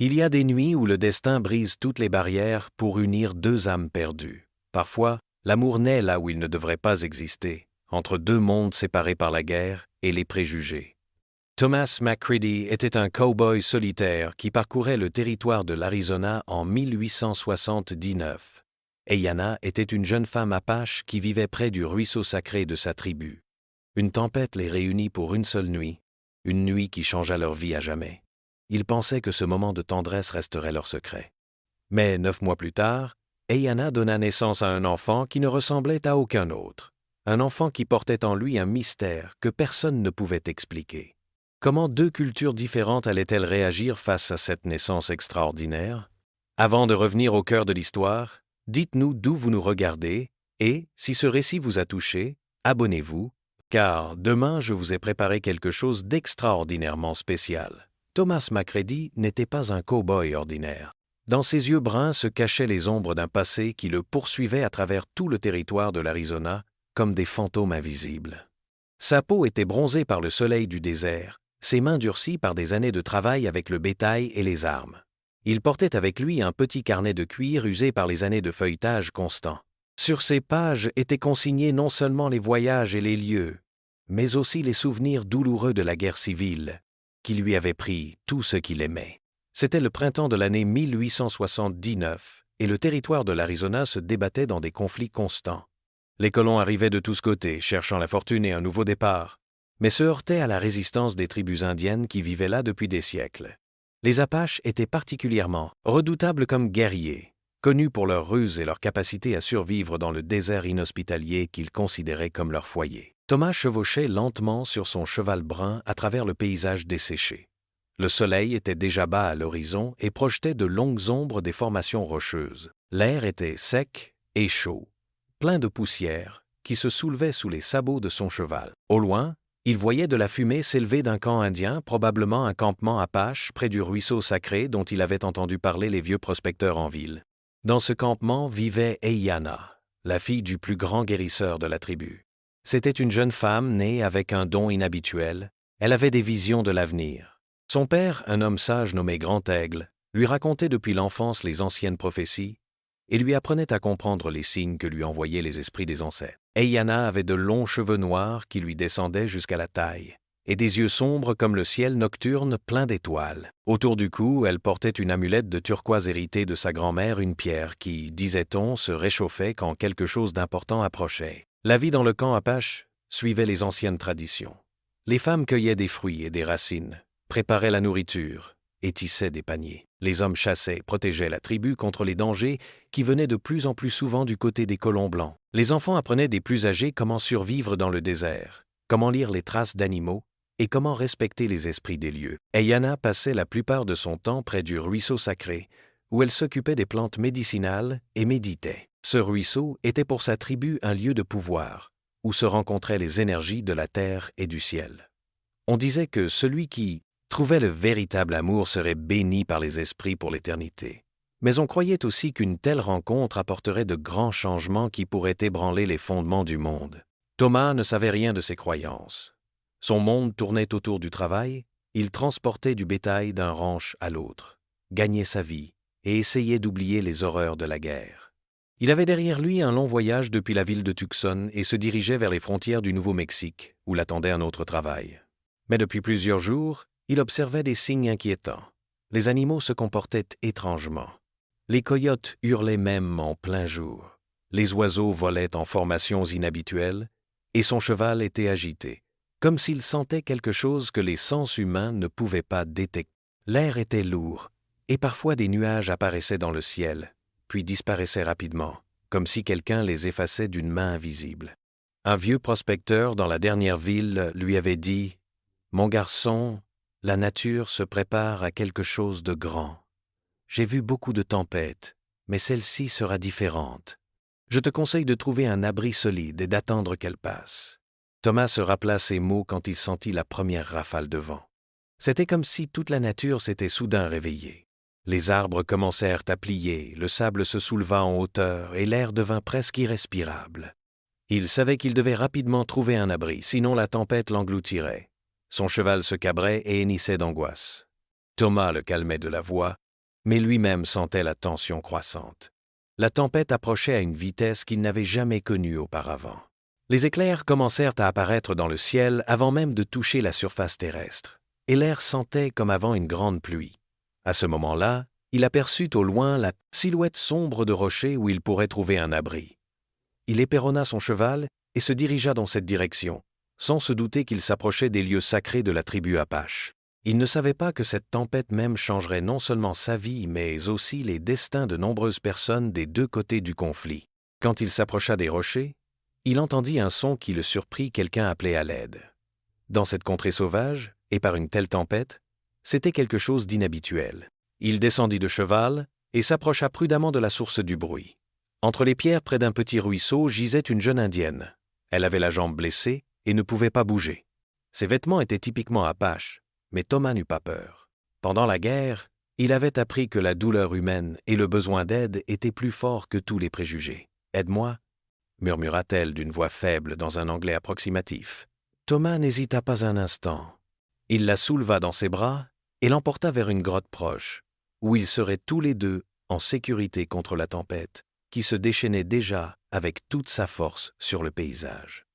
Il y a des nuits où le destin brise toutes les barrières pour unir deux âmes perdues. Parfois, l'amour naît là où il ne devrait pas exister, entre deux mondes séparés par la guerre et les préjugés. Thomas McCready était un cow-boy solitaire qui parcourait le territoire de l'Arizona en 1879. Ayanna était une jeune femme apache qui vivait près du ruisseau sacré de sa tribu. Une tempête les réunit pour une seule nuit, une nuit qui changea leur vie à jamais. Ils pensaient que ce moment de tendresse resterait leur secret. Mais 9 mois plus tard, Ayanna donna naissance à un enfant qui ne ressemblait à aucun autre. Un enfant qui portait en lui un mystère que personne ne pouvait expliquer. Comment deux cultures différentes allaient-elles réagir face à cette naissance extraordinaire? Avant de revenir au cœur de l'histoire, dites-nous d'où vous nous regardez et, si ce récit vous a touché, abonnez-vous, car demain je vous ai préparé quelque chose d'extraordinairement spécial. Thomas McCready n'était pas un cow-boy ordinaire. Dans ses yeux bruns se cachaient les ombres d'un passé qui le poursuivait à travers tout le territoire de l'Arizona comme des fantômes invisibles. Sa peau était bronzée par le soleil du désert, ses mains durcies par des années de travail avec le bétail et les armes. Il portait avec lui un petit carnet de cuir usé par les années de feuilletage constant. Sur ces pages étaient consignés non seulement les voyages et les lieux, mais aussi les souvenirs douloureux de la guerre civile, qui lui avait pris tout ce qu'il aimait. C'était le printemps de l'année 1879, et le territoire de l'Arizona se débattait dans des conflits constants. Les colons arrivaient de tous côtés, cherchant la fortune et un nouveau départ, mais se heurtaient à la résistance des tribus indiennes qui vivaient là depuis des siècles. Les Apaches étaient particulièrement redoutables comme guerriers, connus pour leur ruse et leur capacité à survivre dans le désert inhospitalier qu'ils considéraient comme leur foyer. Thomas chevauchait lentement sur son cheval brun à travers le paysage desséché. Le soleil était déjà bas à l'horizon et projetait de longues ombres des formations rocheuses. L'air était sec et chaud, plein de poussière, qui se soulevait sous les sabots de son cheval. Au loin, il voyait de la fumée s'élever d'un camp indien, probablement un campement apache près du ruisseau sacré dont il avait entendu parler les vieux prospecteurs en ville. Dans ce campement vivait Ayanna, la fille du plus grand guérisseur de la tribu. C'était une jeune femme née avec un don inhabituel. Elle avait des visions de l'avenir. Son père, un homme sage nommé Grand Aigle, lui racontait depuis l'enfance les anciennes prophéties et lui apprenait à comprendre les signes que lui envoyaient les esprits des ancêtres. Ayanna avait de longs cheveux noirs qui lui descendaient jusqu'à la taille, et des yeux sombres comme le ciel nocturne plein d'étoiles. Autour du cou, elle portait une amulette de turquoise héritée de sa grand-mère, une pierre qui, disait-on, se réchauffait quand quelque chose d'important approchait. La vie dans le camp Apache suivait les anciennes traditions. Les femmes cueillaient des fruits et des racines, préparaient la nourriture et tissaient des paniers. Les hommes chassaient, protégeaient la tribu contre les dangers qui venaient de plus en plus souvent du côté des colons blancs. Les enfants apprenaient des plus âgés comment survivre dans le désert, comment lire les traces d'animaux et comment respecter les esprits des lieux. Ayanna passait la plupart de son temps près du ruisseau sacré, où elle s'occupait des plantes médicinales et méditait. Ce ruisseau était pour sa tribu un lieu de pouvoir, où se rencontraient les énergies de la terre et du ciel. On disait que celui qui trouvait le véritable amour serait béni par les esprits pour l'éternité. Mais on croyait aussi qu'une telle rencontre apporterait de grands changements qui pourraient ébranler les fondements du monde. Thomas ne savait rien de ces croyances. Son monde tournait autour du travail, il transportait du bétail d'un ranch à l'autre, gagnait sa vie et essayait d'oublier les horreurs de la guerre. Il avait derrière lui un long voyage depuis la ville de Tucson et se dirigeait vers les frontières du Nouveau-Mexique, où l'attendait un autre travail. Mais depuis plusieurs jours, il observait des signes inquiétants. Les animaux se comportaient étrangement. Les coyotes hurlaient même en plein jour. Les oiseaux volaient en formations inhabituelles, et son cheval était agité, comme s'il sentait quelque chose que les sens humains ne pouvaient pas détecter. L'air était lourd, et parfois des nuages apparaissaient dans le ciel, puis disparaissaient rapidement, comme si quelqu'un les effaçait d'une main invisible. Un vieux prospecteur dans la dernière ville lui avait dit « Mon garçon, la nature se prépare à quelque chose de grand. J'ai vu beaucoup de tempêtes, mais celle-ci sera différente. Je te conseille de trouver un abri solide et d'attendre qu'elle passe. » Thomas se rappela ces mots quand il sentit la première rafale de vent. C'était comme si toute la nature s'était soudain réveillée. Les arbres commencèrent à plier, le sable se souleva en hauteur et l'air devint presque irrespirable. Il savait qu'il devait rapidement trouver un abri, sinon la tempête l'engloutirait. Son cheval se cabrait et hennissait d'angoisse. Thomas le calmait de la voix mais lui-même sentait la tension croissante. La tempête approchait à une vitesse qu'il n'avait jamais connue auparavant. Les éclairs commencèrent à apparaître dans le ciel avant même de toucher la surface terrestre, et l'air sentait comme avant une grande pluie. À ce moment-là, il aperçut au loin la silhouette sombre de rocher où il pourrait trouver un abri. Il éperonna son cheval et se dirigea dans cette direction, sans se douter qu'il s'approchait des lieux sacrés de la tribu Apache. Il ne savait pas que cette tempête même changerait non seulement sa vie, mais aussi les destins de nombreuses personnes des deux côtés du conflit. Quand il s'approcha des rochers, il entendit un son qui le surprit, quelqu'un appeler à l'aide. Dans cette contrée sauvage, et par une telle tempête, c'était quelque chose d'inhabituel. Il descendit de cheval et s'approcha prudemment de la source du bruit. Entre les pierres près d'un petit ruisseau gisait une jeune indienne. Elle avait la jambe blessée et ne pouvait pas bouger. Ses vêtements étaient typiquement apaches, mais Thomas n'eut pas peur. Pendant la guerre, il avait appris que la douleur humaine et le besoin d'aide étaient plus forts que tous les préjugés. « Aide-moi » murmura-t-elle d'une voix faible dans un anglais approximatif. Thomas n'hésita pas un instant. Il la souleva dans ses bras et l'emporta vers une grotte proche, où ils seraient tous les deux en sécurité contre la tempête, qui se déchaînait déjà avec toute sa force sur le paysage.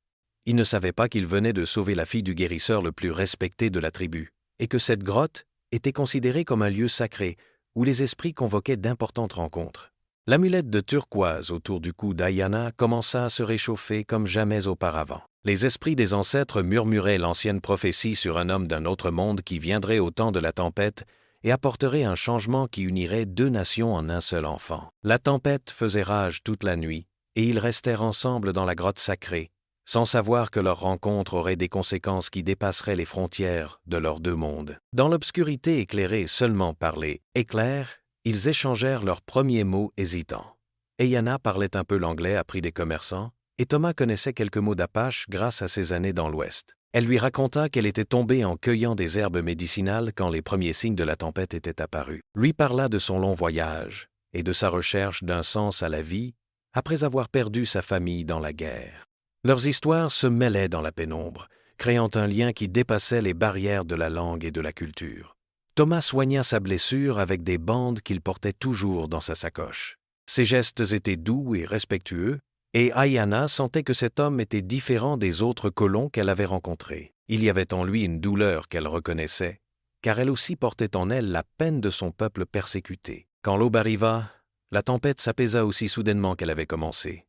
Il ne savait pas qu'il venait de sauver la fille du guérisseur le plus respecté de la tribu, et que cette grotte était considérée comme un lieu sacré où les esprits convoquaient d'importantes rencontres. L'amulette de turquoise autour du cou d'Ayana commença à se réchauffer comme jamais auparavant. Les esprits des ancêtres murmuraient l'ancienne prophétie sur un homme d'un autre monde qui viendrait au temps de la tempête et apporterait un changement qui unirait deux nations en un seul enfant. La tempête faisait rage toute la nuit, et ils restèrent ensemble dans la grotte sacrée, sans savoir que leur rencontre aurait des conséquences qui dépasseraient les frontières de leurs deux mondes. Dans l'obscurité éclairée seulement par les éclairs, ils échangèrent leurs premiers mots hésitants. Ayana parlait un peu l'anglais appris des commerçants, et Thomas connaissait quelques mots d'apache grâce à ses années dans l'Ouest. Elle lui raconta qu'elle était tombée en cueillant des herbes médicinales quand les premiers signes de la tempête étaient apparus. Lui parla de son long voyage et de sa recherche d'un sens à la vie après avoir perdu sa famille dans la guerre. Leurs histoires se mêlaient dans la pénombre, créant un lien qui dépassait les barrières de la langue et de la culture. Thomas soigna sa blessure avec des bandes qu'il portait toujours dans sa sacoche. Ses gestes étaient doux et respectueux, et Ayana sentait que cet homme était différent des autres colons qu'elle avait rencontrés. Il y avait en lui une douleur qu'elle reconnaissait, car elle aussi portait en elle la peine de son peuple persécuté. Quand l'aube arriva, la tempête s'apaisa aussi soudainement qu'elle avait commencé.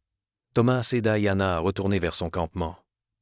Thomas aida Ayana à retourner vers son campement,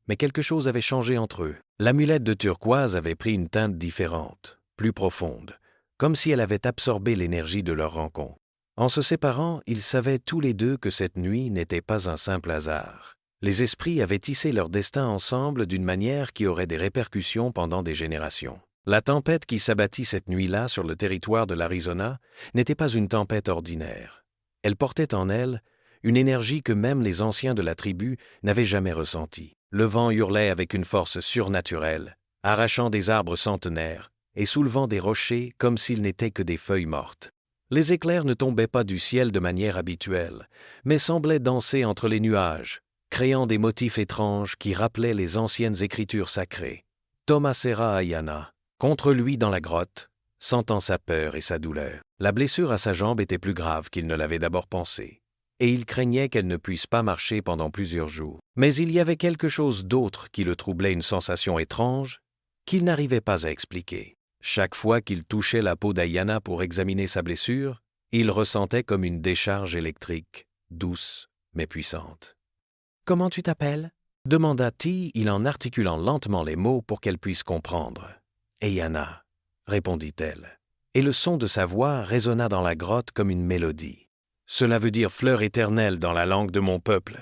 mais quelque chose avait changé entre eux. L'amulette de turquoise avait pris une teinte différente, plus profonde, comme si elle avait absorbé l'énergie de leur rencontre. En se séparant, ils savaient tous les deux que cette nuit n'était pas un simple hasard. Les esprits avaient tissé leur destin ensemble d'une manière qui aurait des répercussions pendant des générations. La tempête qui s'abattit cette nuit-là sur le territoire de l'Arizona n'était pas une tempête ordinaire. Elle portait en elle une énergie que même les anciens de la tribu n'avaient jamais ressentie. Le vent hurlait avec une force surnaturelle, arrachant des arbres centenaires et soulevant des rochers comme s'ils n'étaient que des feuilles mortes. Les éclairs ne tombaient pas du ciel de manière habituelle, mais semblaient danser entre les nuages, créant des motifs étranges qui rappelaient les anciennes écritures sacrées. Thomas serra Ayana contre lui dans la grotte, sentant sa peur et sa douleur. La blessure à sa jambe était plus grave qu'il ne l'avait d'abord pensé, et il craignait qu'elle ne puisse pas marcher pendant plusieurs jours. Mais il y avait quelque chose d'autre qui le troublait, une sensation étrange qu'il n'arrivait pas à expliquer. Chaque fois qu'il touchait la peau d'Ayana pour examiner sa blessure, il ressentait comme une décharge électrique, douce mais puissante. « Comment tu t'appelles » demanda-t-il en articulant lentement les mots pour qu'elle puisse comprendre. « Ayana » répondit-elle, et le son de sa voix résonna dans la grotte comme une mélodie. « Cela veut dire fleur éternelle dans la langue de mon peuple. »«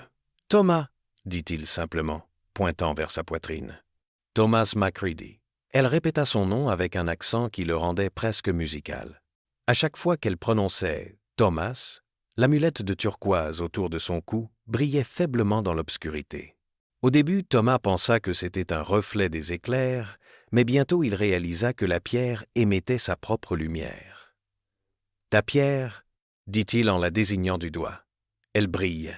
Thomas » dit-il simplement, pointant vers sa poitrine. « Thomas Macready. » Elle répéta son nom avec un accent qui le rendait presque musical. À chaque fois qu'elle prononçait « Thomas », l'amulette de turquoise autour de son cou brillait faiblement dans l'obscurité. Au début, Thomas pensa que c'était un reflet des éclairs, mais bientôt il réalisa que la pierre émettait sa propre lumière. « Ta pierre » dit-il en la désignant du doigt. « Elle brille. »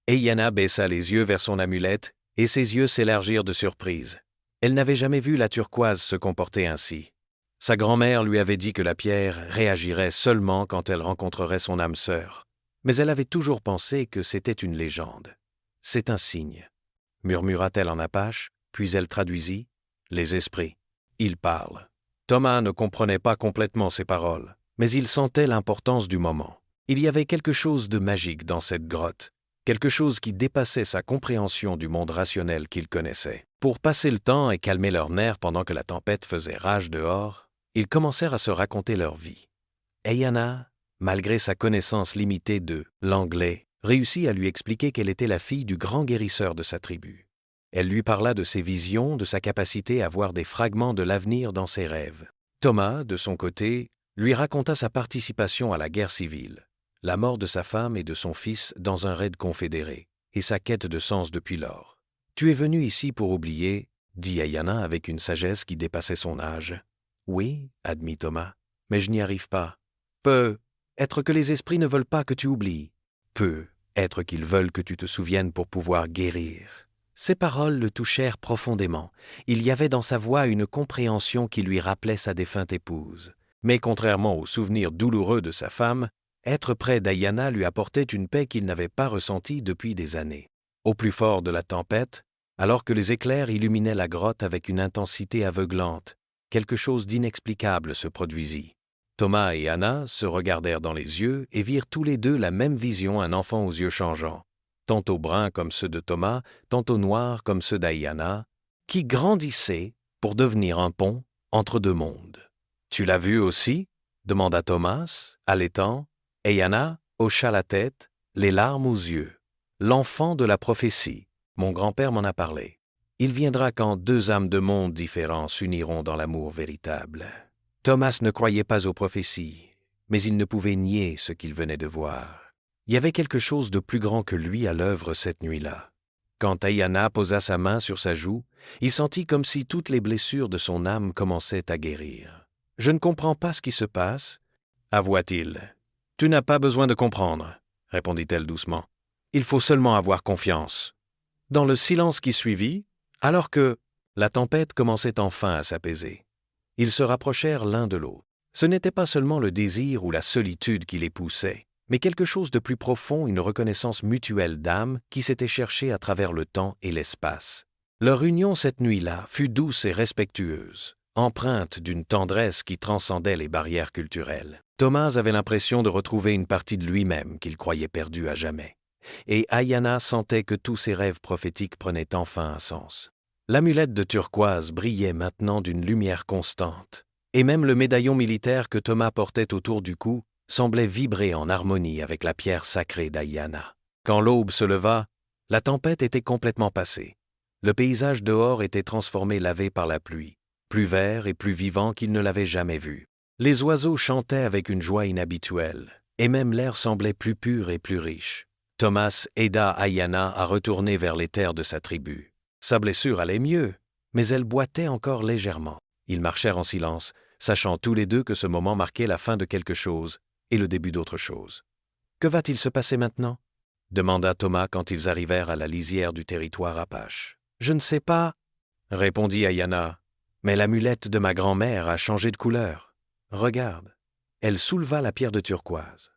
Ayana baissa les yeux vers son amulette et ses yeux s'élargirent de surprise. Elle n'avait jamais vu la turquoise se comporter ainsi. Sa grand-mère lui avait dit que la pierre réagirait seulement quand elle rencontrerait son âme sœur, mais elle avait toujours pensé que c'était une légende. « C'est un signe », murmura-t-elle en apache, puis elle traduisit. « Les esprits. Ils parlent. » Thomas ne comprenait pas complètement ces paroles, mais il sentait l'importance du moment. Il y avait quelque chose de magique dans cette grotte, quelque chose qui dépassait sa compréhension du monde rationnel qu'il connaissait. Pour passer le temps et calmer leurs nerfs pendant que la tempête faisait rage dehors, ils commencèrent à se raconter leur vie. Ayana, malgré sa connaissance limitée de l'anglais, réussit à lui expliquer qu'elle était la fille du grand guérisseur de sa tribu. Elle lui parla de ses visions, de sa capacité à voir des fragments de l'avenir dans ses rêves. Thomas, de son côté, lui raconta sa participation à la guerre civile, la mort de sa femme et de son fils dans un raid confédéré, et sa quête de sens depuis lors. « Tu es venu ici pour oublier, » dit Ayana avec une sagesse qui dépassait son âge. « Oui, » admit Thomas, « mais je n'y arrive pas. Peut être que les esprits ne veulent pas que tu oublies. Peut être qu'ils veulent que tu te souviennes pour pouvoir guérir. » Ces paroles le touchèrent profondément. Il y avait dans sa voix une compréhension qui lui rappelait sa défunte épouse. Mais contrairement aux souvenirs douloureux de sa femme, être près d'Ayana lui apportait une paix qu'il n'avait pas ressentie depuis des années. Au plus fort de la tempête, alors que les éclairs illuminaient la grotte avec une intensité aveuglante, quelque chose d'inexplicable se produisit. Thomas et Anna se regardèrent dans les yeux et virent tous les deux la même vision, un enfant aux yeux changeants, tantôt bruns comme ceux de Thomas, tantôt noirs comme ceux d'Ayana, qui grandissait pour devenir un pont entre deux mondes. « Tu l'as vu aussi ?» demanda Thomas, allaitant. Ayana hocha la tête, les larmes aux yeux. « L'enfant de la prophétie, mon grand-père m'en a parlé. Il viendra quand deux âmes de mondes différents s'uniront dans l'amour véritable. » Thomas ne croyait pas aux prophéties, mais il ne pouvait nier ce qu'il venait de voir. Il y avait quelque chose de plus grand que lui à l'œuvre cette nuit-là. Quand Ayana posa sa main sur sa joue, il sentit comme si toutes les blessures de son âme commençaient à guérir. « Je ne comprends pas ce qui se passe, » avoua-t-il. « Tu n'as pas besoin de comprendre, » répondit-elle doucement. « Il faut seulement avoir confiance. » Dans le silence qui suivit, alors que la tempête commençait enfin à s'apaiser, ils se rapprochèrent l'un de l'autre. Ce n'était pas seulement le désir ou la solitude qui les poussait, mais quelque chose de plus profond, une reconnaissance mutuelle d'âme qui s'était cherchée à travers le temps et l'espace. Leur union cette nuit-là fut douce et respectueuse, empreinte d'une tendresse qui transcendait les barrières culturelles. Thomas avait l'impression de retrouver une partie de lui-même qu'il croyait perdue à jamais. Et Ayana sentait que tous ses rêves prophétiques prenaient enfin un sens. L'amulette de turquoise brillait maintenant d'une lumière constante, et même le médaillon militaire que Thomas portait autour du cou semblait vibrer en harmonie avec la pierre sacrée d'Ayana. Quand l'aube se leva, la tempête était complètement passée. Le paysage dehors était transformé, lavé par la pluie, plus vert et plus vivant qu'il ne l'avait jamais vu. Les oiseaux chantaient avec une joie inhabituelle, et même l'air semblait plus pur et plus riche. Thomas aida Ayana à retourner vers les terres de sa tribu. Sa blessure allait mieux, mais elle boitait encore légèrement. Ils marchèrent en silence, sachant tous les deux que ce moment marquait la fin de quelque chose et le début d'autre chose. « Que va-t-il se passer maintenant ?» demanda Thomas quand ils arrivèrent à la lisière du territoire apache. « Je ne sais pas, » répondit Ayana, « mais l'amulette de ma grand-mère a changé de couleur. Regarde. » Elle souleva la pierre de turquoise.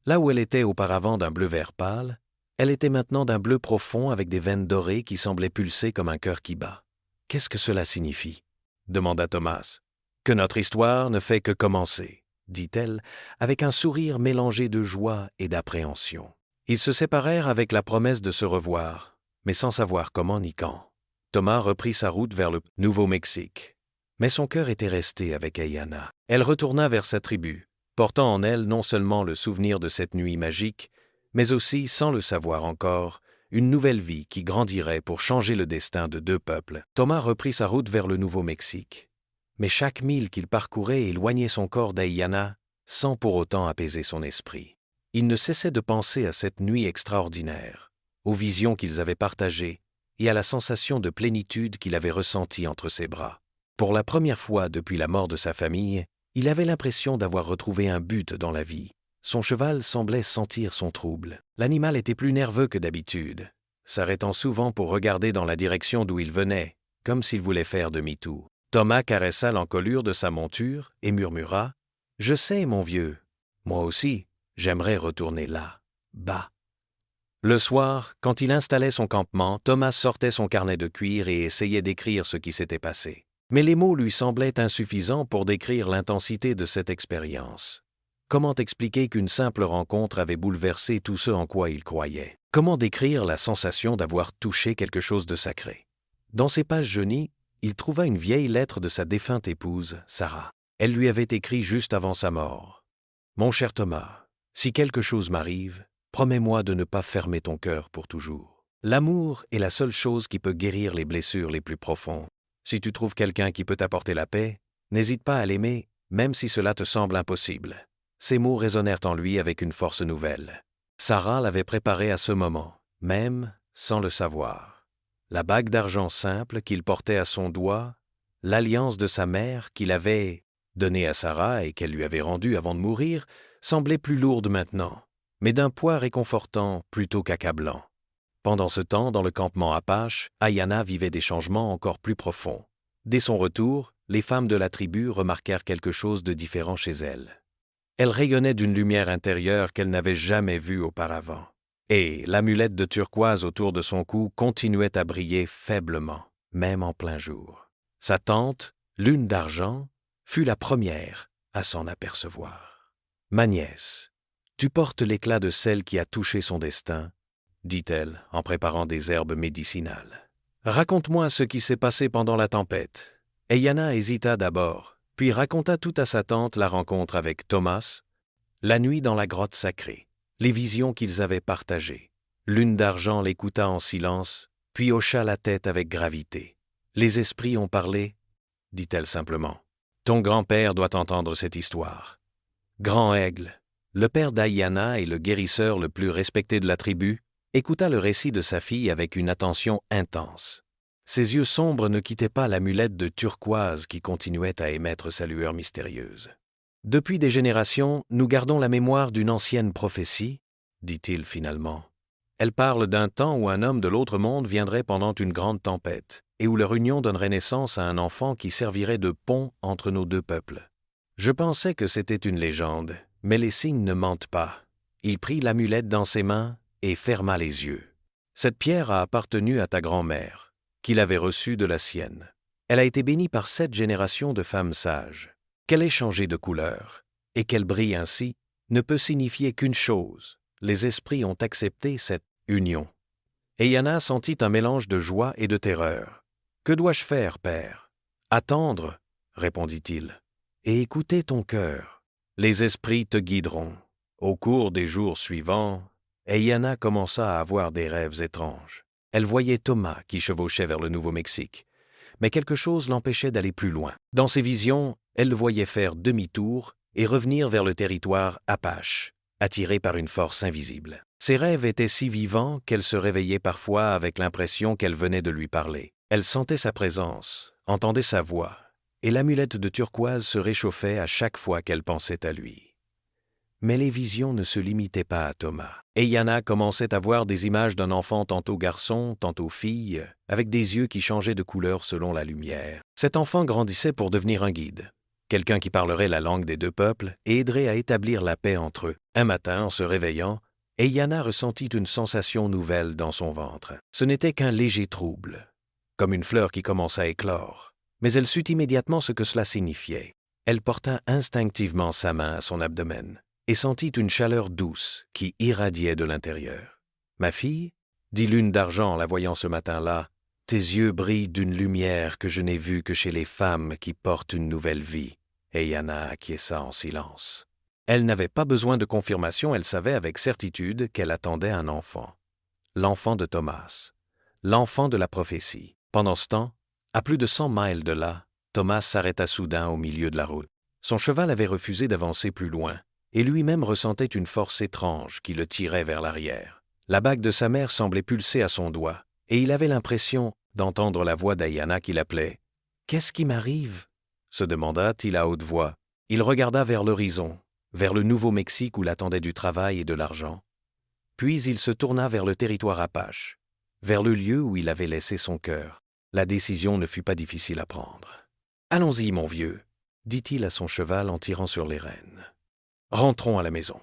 Là où elle était auparavant d'un bleu vert pâle, elle était maintenant d'un bleu profond avec des veines dorées qui semblaient pulser comme un cœur qui bat. « Qu'est-ce que cela signifie ?» demanda Thomas. « Que notre histoire ne fait que commencer, » dit-elle, avec un sourire mélangé de joie et d'appréhension. Ils se séparèrent avec la promesse de se revoir, mais sans savoir comment ni quand. Thomas reprit sa route vers le Nouveau-Mexique. Mais son cœur était resté avec Ayana. Elle retourna vers sa tribu, portant en elle non seulement le souvenir de cette nuit magique, mais aussi, sans le savoir encore, une nouvelle vie qui grandirait pour changer le destin de deux peuples. Thomas reprit sa route vers le Nouveau-Mexique. Mais chaque mille qu'il parcourait éloignait son corps d'Ayana, sans pour autant apaiser son esprit. Il ne cessait de penser à cette nuit extraordinaire, aux visions qu'ils avaient partagées et à la sensation de plénitude qu'il avait ressentie entre ses bras. Pour la première fois depuis la mort de sa famille, il avait l'impression d'avoir retrouvé un but dans la vie. Son cheval semblait sentir son trouble. L'animal était plus nerveux que d'habitude, s'arrêtant souvent pour regarder dans la direction d'où il venait, comme s'il voulait faire demi-tour. Thomas caressa l'encolure de sa monture et murmura « Je sais, mon vieux. Moi aussi, j'aimerais retourner là, bas. » Le soir, quand il installait son campement, Thomas sortait son carnet de cuir et essayait d'écrire ce qui s'était passé. Mais les mots lui semblaient insuffisants pour décrire l'intensité de cette expérience. Comment expliquer qu'une simple rencontre avait bouleversé tout ce en quoi il croyait? Comment décrire la sensation d'avoir touché quelque chose de sacré? Dans ses pages jaunies, il trouva une vieille lettre de sa défunte épouse, Sarah. Elle lui avait écrit juste avant sa mort. « Mon cher Thomas, si quelque chose m'arrive, promets-moi de ne pas fermer ton cœur pour toujours. L'amour est la seule chose qui peut guérir les blessures les plus profondes. Si tu trouves quelqu'un qui peut t'apporter la paix, n'hésite pas à l'aimer, même si cela te semble impossible. » Ces mots résonnèrent en lui avec une force nouvelle. Sarah l'avait préparé à ce moment, même sans le savoir. La bague d'argent simple qu'il portait à son doigt, l'alliance de sa mère qu'il avait donnée à Sarah et qu'elle lui avait rendue avant de mourir, semblaient plus lourdes maintenant, mais d'un poids réconfortant plutôt qu'accablant. Pendant ce temps, dans le campement Apache, Ayana vivait des changements encore plus profonds. Dès son retour, les femmes de la tribu remarquèrent quelque chose de différent chez elle. Elle rayonnait d'une lumière intérieure qu'elle n'avait jamais vue auparavant. Et l'amulette de turquoise autour de son cou continuait à briller faiblement, même en plein jour. Sa tante, Lune d'argent, fut la première à s'en apercevoir. « Ma nièce, tu portes l'éclat de celle qui a touché son destin, » dit-elle en préparant des herbes médicinales. « Raconte-moi ce qui s'est passé pendant la tempête. » Ayana hésita d'abord, puis raconta tout à sa tante la rencontre avec Thomas, la nuit dans la grotte sacrée, les visions qu'ils avaient partagées. Lune d'argent l'écouta en silence, puis hocha la tête avec gravité. « Les esprits ont parlé, » dit-elle simplement. « Ton grand-père doit entendre cette histoire. » Grand Aigle, le père d'Ayana et le guérisseur le plus respecté de la tribu, écouta le récit de sa fille avec une attention intense. Ses yeux sombres ne quittaient pas l'amulette de turquoise qui continuait à émettre sa lueur mystérieuse. « Depuis des générations, nous gardons la mémoire d'une ancienne prophétie, » dit-il finalement. « Elle parle d'un temps où un homme de l'autre monde viendrait pendant une grande tempête, et où leur union donnerait naissance à un enfant qui servirait de pont entre nos deux peuples. Je pensais que c'était une légende, mais les signes ne mentent pas. » Il prit l'amulette dans ses mains et ferma les yeux. « Cette pierre a appartenu à ta grand-mère, qu'il avait reçue de la sienne. Elle a été bénie par 7 générations de femmes sages. Qu'elle ait changé de couleur, et qu'elle brille ainsi, ne peut signifier qu'une chose. Les esprits ont accepté cette union. » Ayana sentit un mélange de joie et de terreur. « Que dois-je faire, père ? » ?»« Attendre, » répondit-il, « et écouter ton cœur. Les esprits te guideront. » Au cours des jours suivants, Ayana commença à avoir des rêves étranges. Elle voyait Thomas qui chevauchait vers le Nouveau-Mexique, mais quelque chose l'empêchait d'aller plus loin. Dans ses visions, elle le voyait faire demi-tour et revenir vers le territoire Apache, attiré par une force invisible. Ses rêves étaient si vivants qu'elle se réveillait parfois avec l'impression qu'elle venait de lui parler. Elle sentait sa présence, entendait sa voix, et l'amulette de turquoise se réchauffait à chaque fois qu'elle pensait à lui. Mais les visions ne se limitaient pas à Thomas. Ayana commençait à voir des images d'un enfant tantôt garçon, tantôt fille, avec des yeux qui changeaient de couleur selon la lumière. Cet enfant grandissait pour devenir un guide, quelqu'un qui parlerait la langue des deux peuples et aiderait à établir la paix entre eux. Un matin, en se réveillant, Ayana ressentit une sensation nouvelle dans son ventre. Ce n'était qu'un léger trouble, comme une fleur qui commence à éclore. Mais elle sut immédiatement ce que cela signifiait. Elle porta instinctivement sa main à son abdomen et sentit une chaleur douce qui irradiait de l'intérieur. « Ma fille, » dit Lune d'argent en la voyant ce matin-là, « tes yeux brillent d'une lumière que je n'ai vue que chez les femmes qui portent une nouvelle vie. » Ayana acquiesça en silence. Elle n'avait pas besoin de confirmation, elle savait avec certitude qu'elle attendait un enfant. L'enfant de Thomas, l'enfant de la prophétie. Pendant ce temps, à plus de 100 miles de là, Thomas s'arrêta soudain au milieu de la route. Son cheval avait refusé d'avancer plus loin, et lui-même ressentait une force étrange qui le tirait vers l'arrière. La bague de sa mère semblait pulser à son doigt, et il avait l'impression d'entendre la voix d'Ayana qui l'appelait. « Qu'est-ce qui m'arrive ?» se demanda-t-il à haute voix. Il regarda vers l'horizon, vers le Nouveau-Mexique où l'attendaient du travail et de l'argent. Puis il se tourna vers le territoire Apache, vers le lieu où il avait laissé son cœur. La décision ne fut pas difficile à prendre. Allons-y, mon vieux, dit-il à son cheval en tirant sur les rênes. Rentrons à la maison.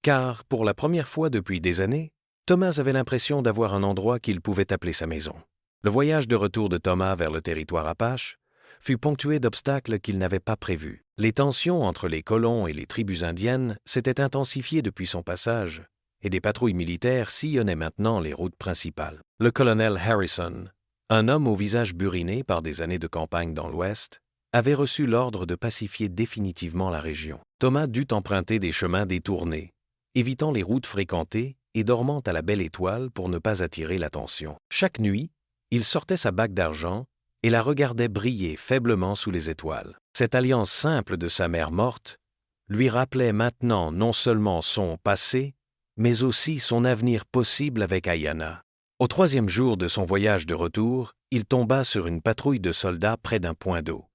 Car, pour la première fois depuis des années, Thomas avait l'impression d'avoir un endroit qu'il pouvait appeler sa maison. Le voyage de retour de Thomas vers le territoire apache fut ponctué d'obstacles qu'il n'avait pas prévus. Les tensions entre les colons et les tribus indiennes s'étaient intensifiées depuis son passage, et des patrouilles militaires sillonnaient maintenant les routes principales. Le colonel Harrison, un homme au visage buriné par des années de campagne dans l'Ouest, avait reçu l'ordre de pacifier définitivement la région. Thomas dut emprunter des chemins détournés, évitant les routes fréquentées et dormant à la belle étoile pour ne pas attirer l'attention. Chaque nuit, il sortait sa bague d'argent et la regardait briller faiblement sous les étoiles. Cette alliance simple de sa mère morte lui rappelait maintenant non seulement son passé, mais aussi son avenir possible avec Ayanna. Au 3e jour de son voyage de retour, il tomba sur une patrouille de soldats près d'un point d'eau.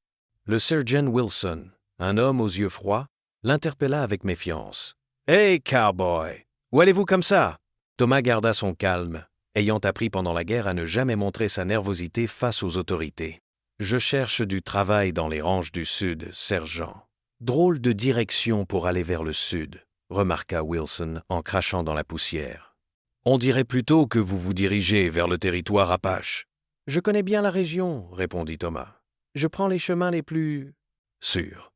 Le sergent Wilson, un homme aux yeux froids, l'interpella avec méfiance. « Hey, cowboy! Où allez-vous comme ça ?» Thomas garda son calme, ayant appris pendant la guerre à ne jamais montrer sa nervosité face aux autorités. « Je cherche du travail dans les ranges du Sud, sergent. »« Drôle de direction pour aller vers le Sud, » remarqua Wilson en crachant dans la poussière. « On dirait plutôt que vous vous dirigez vers le territoire apache. »« Je connais bien la région, » répondit Thomas. « Je prends les chemins les plus... sûrs. »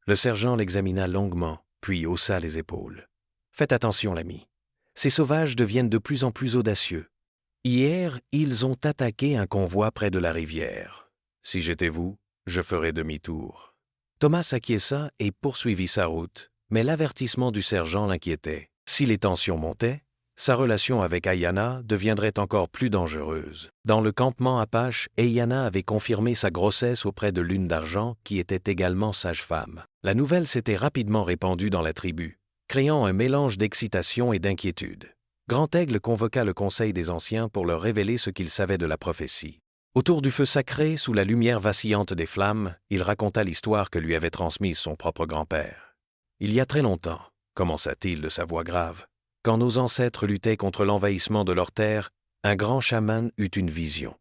Le sergent l'examina longuement, puis haussa les épaules. « Faites attention, l'ami. Ces sauvages deviennent de plus en plus audacieux. Hier, ils ont attaqué un convoi près de la rivière. Si j'étais vous, je ferais demi-tour. » Thomas acquiesça et poursuivit sa route, mais l'avertissement du sergent l'inquiétait. Si les tensions montaient, sa relation avec Ayanna deviendrait encore plus dangereuse. Dans le campement apache, Ayanna avait confirmé sa grossesse auprès de Lune d'Argent, qui était également sage-femme. La nouvelle s'était rapidement répandue dans la tribu, créant un mélange d'excitation et d'inquiétude. Grand-Aigle convoqua le conseil des anciens pour leur révéler ce qu'il savait de la prophétie. Autour du feu sacré, sous la lumière vacillante des flammes, il raconta l'histoire que lui avait transmise son propre grand-père. « Il y a très longtemps, commença-t-il de sa voix grave, quand nos ancêtres luttaient contre l'envahissement de leur terre, un grand chaman eut une vision.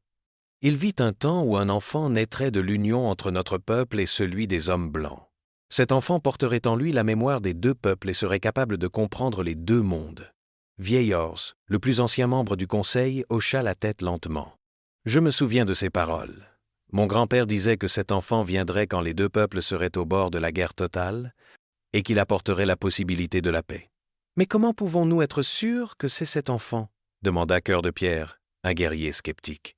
Il vit un temps où un enfant naîtrait de l'union entre notre peuple et celui des hommes blancs. Cet enfant porterait en lui la mémoire des 2 peuples et serait capable de comprendre les 2 mondes. » Vieil Horse, le plus ancien membre du conseil, hocha la tête lentement. « Je me souviens de ces paroles. Mon grand-père disait que cet enfant viendrait quand les 2 peuples seraient au bord de la guerre totale et qu'il apporterait la possibilité de la paix. » « Mais comment pouvons-nous être sûrs que c'est cet enfant ?» demanda Cœur de Pierre, un guerrier sceptique.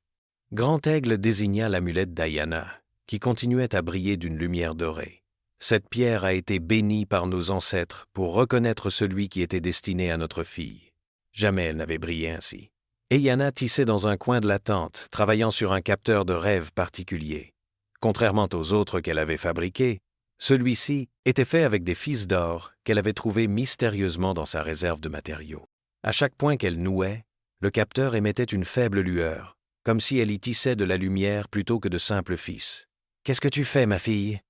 Grand-Aigle désigna l'amulette d'Ayanna, qui continuait à briller d'une lumière dorée. Cette pierre a été bénie par nos ancêtres pour reconnaître celui qui était destiné à notre fille. Jamais elle n'avait brillé ainsi. Ayanna tissait dans un coin de la tente, travaillant sur un capteur de rêve particulier. Contrairement aux autres qu'elle avait fabriqués, celui-ci était fait avec des fils d'or qu'elle avait trouvés mystérieusement dans sa réserve de matériaux. À chaque point qu'elle nouait, le capteur émettait une faible lueur, comme si elle y tissait de la lumière plutôt que de simples fils. « Qu'est-ce que tu fais, ma fille ?»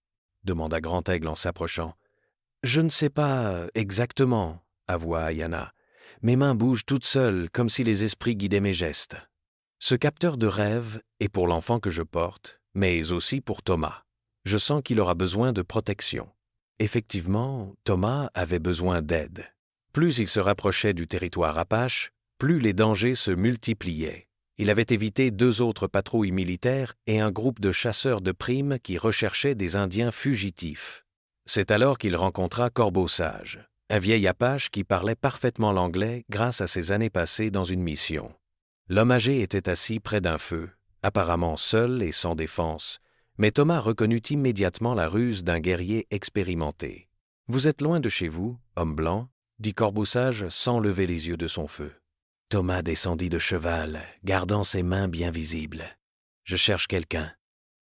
demanda Grand-Aigle en s'approchant. « Je ne sais pas exactement, » avoua Ayanna. « Mes mains bougent toutes seules, comme si les esprits guidaient mes gestes. Ce capteur de rêve est pour l'enfant que je porte, mais aussi pour Thomas. Je sens qu'il aura besoin de protection. » Effectivement, Thomas avait besoin d'aide. Plus il se rapprochait du territoire apache, plus les dangers se multipliaient. Il avait évité 2 autres patrouilles militaires et un groupe de chasseurs de primes qui recherchaient des Indiens fugitifs. C'est alors qu'il rencontra Corbeau Sage, un vieil apache qui parlait parfaitement l'anglais grâce à ses années passées dans une mission. L'homme âgé était assis près d'un feu, apparemment seul et sans défense, mais Thomas reconnut immédiatement la ruse d'un guerrier expérimenté. « Vous êtes loin de chez vous, homme blanc ?» dit Corbeau Sage sans lever les yeux de son feu. Thomas descendit de cheval, gardant ses mains bien visibles. « Je cherche quelqu'un,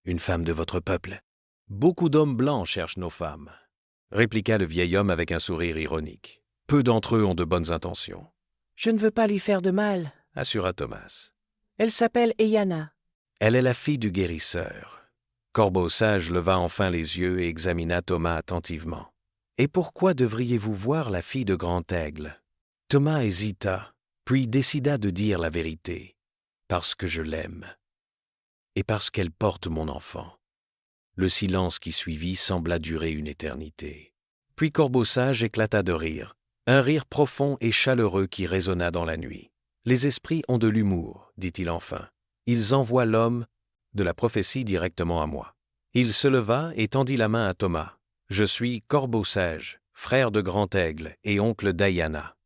une femme de votre peuple. »« Beaucoup d'hommes blancs cherchent nos femmes, » répliqua le vieil homme avec un sourire ironique. « Peu d'entre eux ont de bonnes intentions. »« Je ne veux pas lui faire de mal, » assura Thomas. « Elle s'appelle Ayanna. »« Elle est la fille du guérisseur. » Corbeau Sage leva enfin les yeux et examina Thomas attentivement. « Et pourquoi devriez-vous voir la fille de Grand-Aigle » Thomas hésita, puis décida de dire la vérité. « Parce que je l'aime. Et parce qu'elle porte mon enfant. » Le silence qui suivit sembla durer une éternité. Puis Corbeau Sage éclata de rire, un rire profond et chaleureux qui résonna dans la nuit. « Les esprits ont de l'humour, dit-il enfin. Ils envoient l'homme de la prophétie directement à moi. » Il se leva et tendit la main à Thomas. « Je suis Corbeau Sage, frère de Grand Aigle et oncle d'Ayana.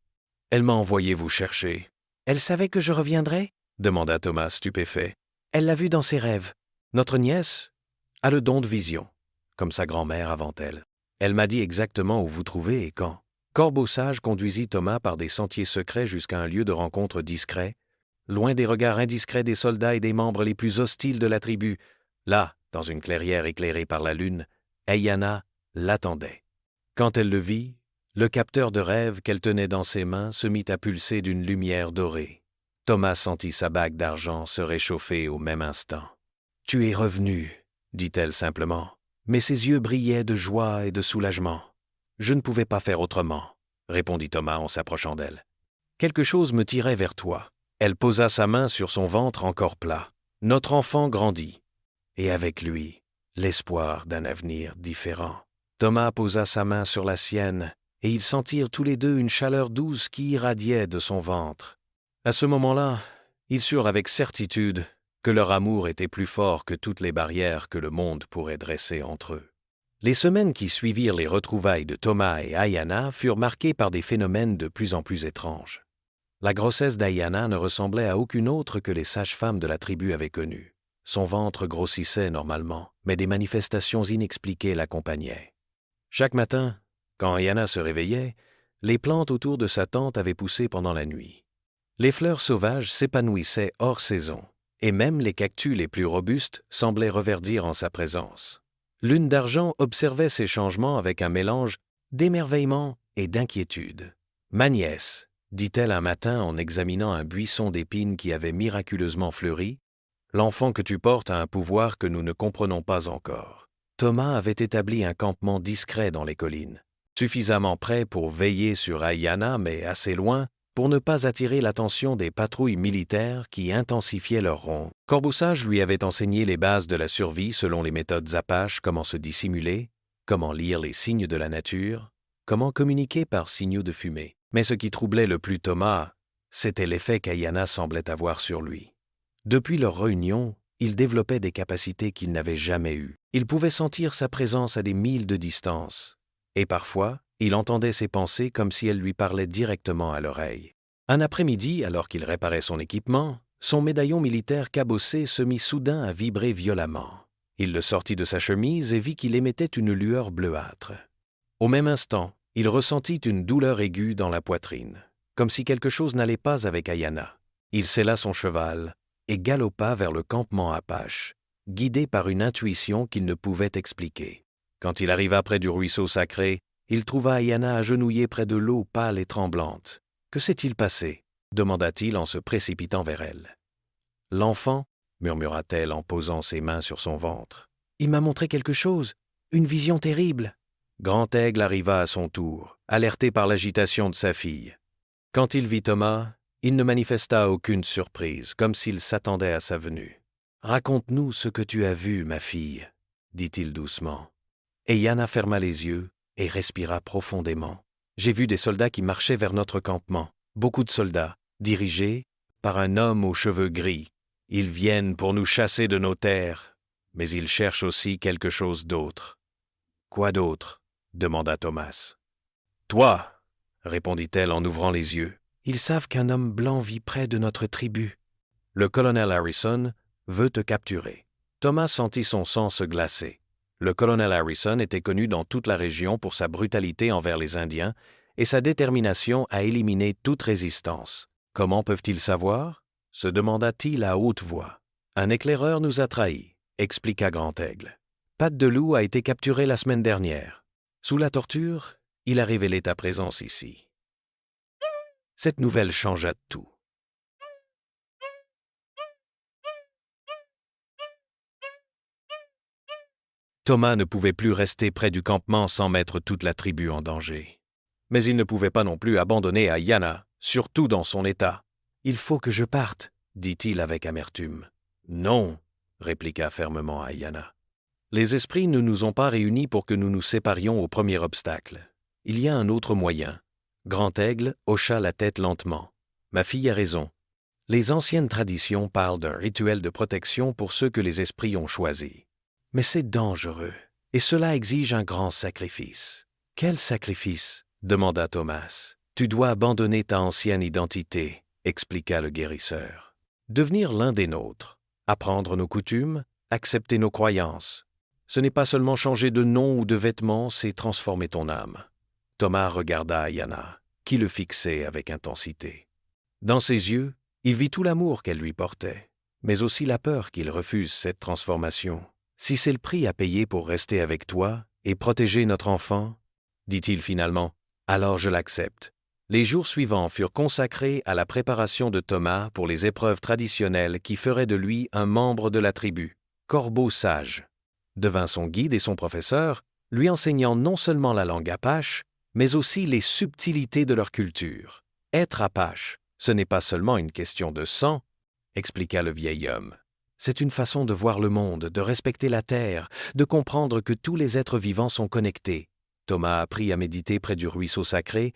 Elle m'a envoyé vous chercher. »« Elle savait que je reviendrais ?» demanda Thomas stupéfait. « Elle l'a vu dans ses rêves. » Notre nièce a le don de vision, comme sa grand-mère avant elle. Elle m'a dit exactement où vous trouvez et quand. Corbeau Sage conduisit Thomas par des sentiers secrets jusqu'à un lieu de rencontre discret, loin des regards indiscrets des soldats et des membres les plus hostiles de la tribu. Là, dans une clairière éclairée par la lune, Ayana l'attendait. Quand elle le vit, le capteur de rêve qu'elle tenait dans ses mains se mit à pulser d'une lumière dorée. Thomas sentit sa bague d'argent se réchauffer au même instant. « Tu es revenu, » dit-elle simplement, mais ses yeux brillaient de joie et de soulagement. « Je ne pouvais pas faire autrement, » répondit Thomas en s'approchant d'elle. « Quelque chose me tirait vers toi. » Elle posa sa main sur son ventre encore plat. Notre enfant grandit. Et avec lui, l'espoir d'un avenir différent. Thomas posa sa main sur la sienne, et ils sentirent tous les deux une chaleur douce qui irradiait de son ventre. À ce moment-là, ils surent avec certitude que leur amour était plus fort que toutes les barrières que le monde pourrait dresser entre eux. Les semaines qui suivirent les retrouvailles de Thomas et Ayana furent marquées par des phénomènes de plus en plus étranges. La grossesse d'Ayana ne ressemblait à aucune autre que les sages-femmes de la tribu avaient connue. Son ventre grossissait normalement, mais des manifestations inexpliquées l'accompagnaient. Chaque matin, quand Ayana se réveillait, les plantes autour de sa tente avaient poussé pendant la nuit. Les fleurs sauvages s'épanouissaient hors saison, et même les cactus les plus robustes semblaient reverdir en sa présence. Lune d'Argent observait ces changements avec un mélange d'émerveillement et d'inquiétude. « Ma nièce, » dit-elle un matin en examinant un buisson d'épines qui avait miraculeusement fleuri, « l'enfant que tu portes a un pouvoir que nous ne comprenons pas encore. » Thomas avait établi un campement discret dans les collines, suffisamment près pour veiller sur Ayana, mais assez loin pour ne pas attirer l'attention des patrouilles militaires qui intensifiaient leur ronde. Corbeau Sage lui avait enseigné les bases de la survie selon les méthodes apaches, comment se dissimuler, comment lire les signes de la nature, comment communiquer par signaux de fumée. Mais ce qui troublait le plus Thomas, c'était l'effet qu'Ayana semblait avoir sur lui. Depuis leur réunion, il développait des capacités qu'il n'avait jamais eues. Il pouvait sentir sa présence à des milles de distance. Et parfois, il entendait ses pensées comme si elles lui parlaient directement à l'oreille. Un après-midi, alors qu'il réparait son équipement, son médaillon militaire cabossé se mit soudain à vibrer violemment. Il le sortit de sa chemise et vit qu'il émettait une lueur bleuâtre. Au même instant, il ressentit une douleur aiguë dans la poitrine, comme si quelque chose n'allait pas avec Ayana. Il sella son cheval et galopa vers le campement apache, guidé par une intuition qu'il ne pouvait expliquer. Quand il arriva près du ruisseau sacré, il trouva Ayana agenouillée près de l'eau pâle et tremblante. « Que s'est-il passé ?» demanda-t-il en se précipitant vers elle. « L'enfant, » murmura-t-elle en posant ses mains sur son ventre. « Il m'a montré quelque chose, une vision terrible. » Grand Aigle arriva à son tour, alerté par l'agitation de sa fille. Quand il vit Thomas, il ne manifesta aucune surprise, comme s'il s'attendait à sa venue. « Raconte-nous ce que tu as vu, ma fille, » dit-il doucement. Ayana ferma les yeux et respira profondément. « J'ai vu des soldats qui marchaient vers notre campement, beaucoup de soldats, dirigés par un homme aux cheveux gris. Ils viennent pour nous chasser de nos terres, mais ils cherchent aussi quelque chose d'autre. »« Quoi d'autre ?» demanda Thomas. « Toi !» répondit-elle en ouvrant les yeux. « Ils savent qu'un homme blanc vit près de notre tribu. Le colonel Harrison veut te capturer. » Thomas sentit son sang se glacer. Le colonel Harrison était connu dans toute la région pour sa brutalité envers les Indiens et sa détermination à éliminer toute résistance. « Comment peuvent-ils savoir ?» se demanda-t-il à haute voix. « Un éclaireur nous a trahis, » expliqua Grand Aigle. « Patte de Loup a été capturé la semaine dernière. Sous la torture, il a révélé ta présence ici. » Cette nouvelle changea tout. Thomas ne pouvait plus rester près du campement sans mettre toute la tribu en danger. Mais il ne pouvait pas non plus abandonner Ayana, surtout dans son état. « Il faut que je parte, » dit-il avec amertume. « Non, » répliqua fermement Ayana. Les esprits ne nous ont pas réunis pour que nous nous séparions au premier obstacle. Il y a un autre moyen. Grand-Aigle hocha la tête lentement. Ma fille a raison. Les anciennes traditions parlent d'un rituel de protection pour ceux que les esprits ont choisis. Mais c'est dangereux, et cela exige un grand sacrifice. Quel sacrifice? Demanda Thomas. Tu dois abandonner ta ancienne identité, expliqua le guérisseur. Devenir l'un des nôtres, apprendre nos coutumes, accepter nos croyances. Ce n'est pas seulement changer de nom ou de vêtements, c'est transformer ton âme. Thomas regarda Ayana, qui le fixait avec intensité. Dans ses yeux, il vit tout l'amour qu'elle lui portait, mais aussi la peur qu'il refuse cette transformation. Si c'est le prix à payer pour rester avec toi et protéger notre enfant, dit-il finalement, alors je l'accepte. Les jours suivants furent consacrés à la préparation de Thomas pour les épreuves traditionnelles qui feraient de lui un membre de la tribu. Corbeau sage devint son guide et son professeur, lui enseignant non seulement la langue apache, mais aussi les subtilités de leur culture. Être apache, ce n'est pas seulement une question de sang, expliqua le vieil homme. C'est une façon de voir le monde, de respecter la terre, de comprendre que tous les êtres vivants sont connectés. Thomas apprit à méditer près du ruisseau sacré,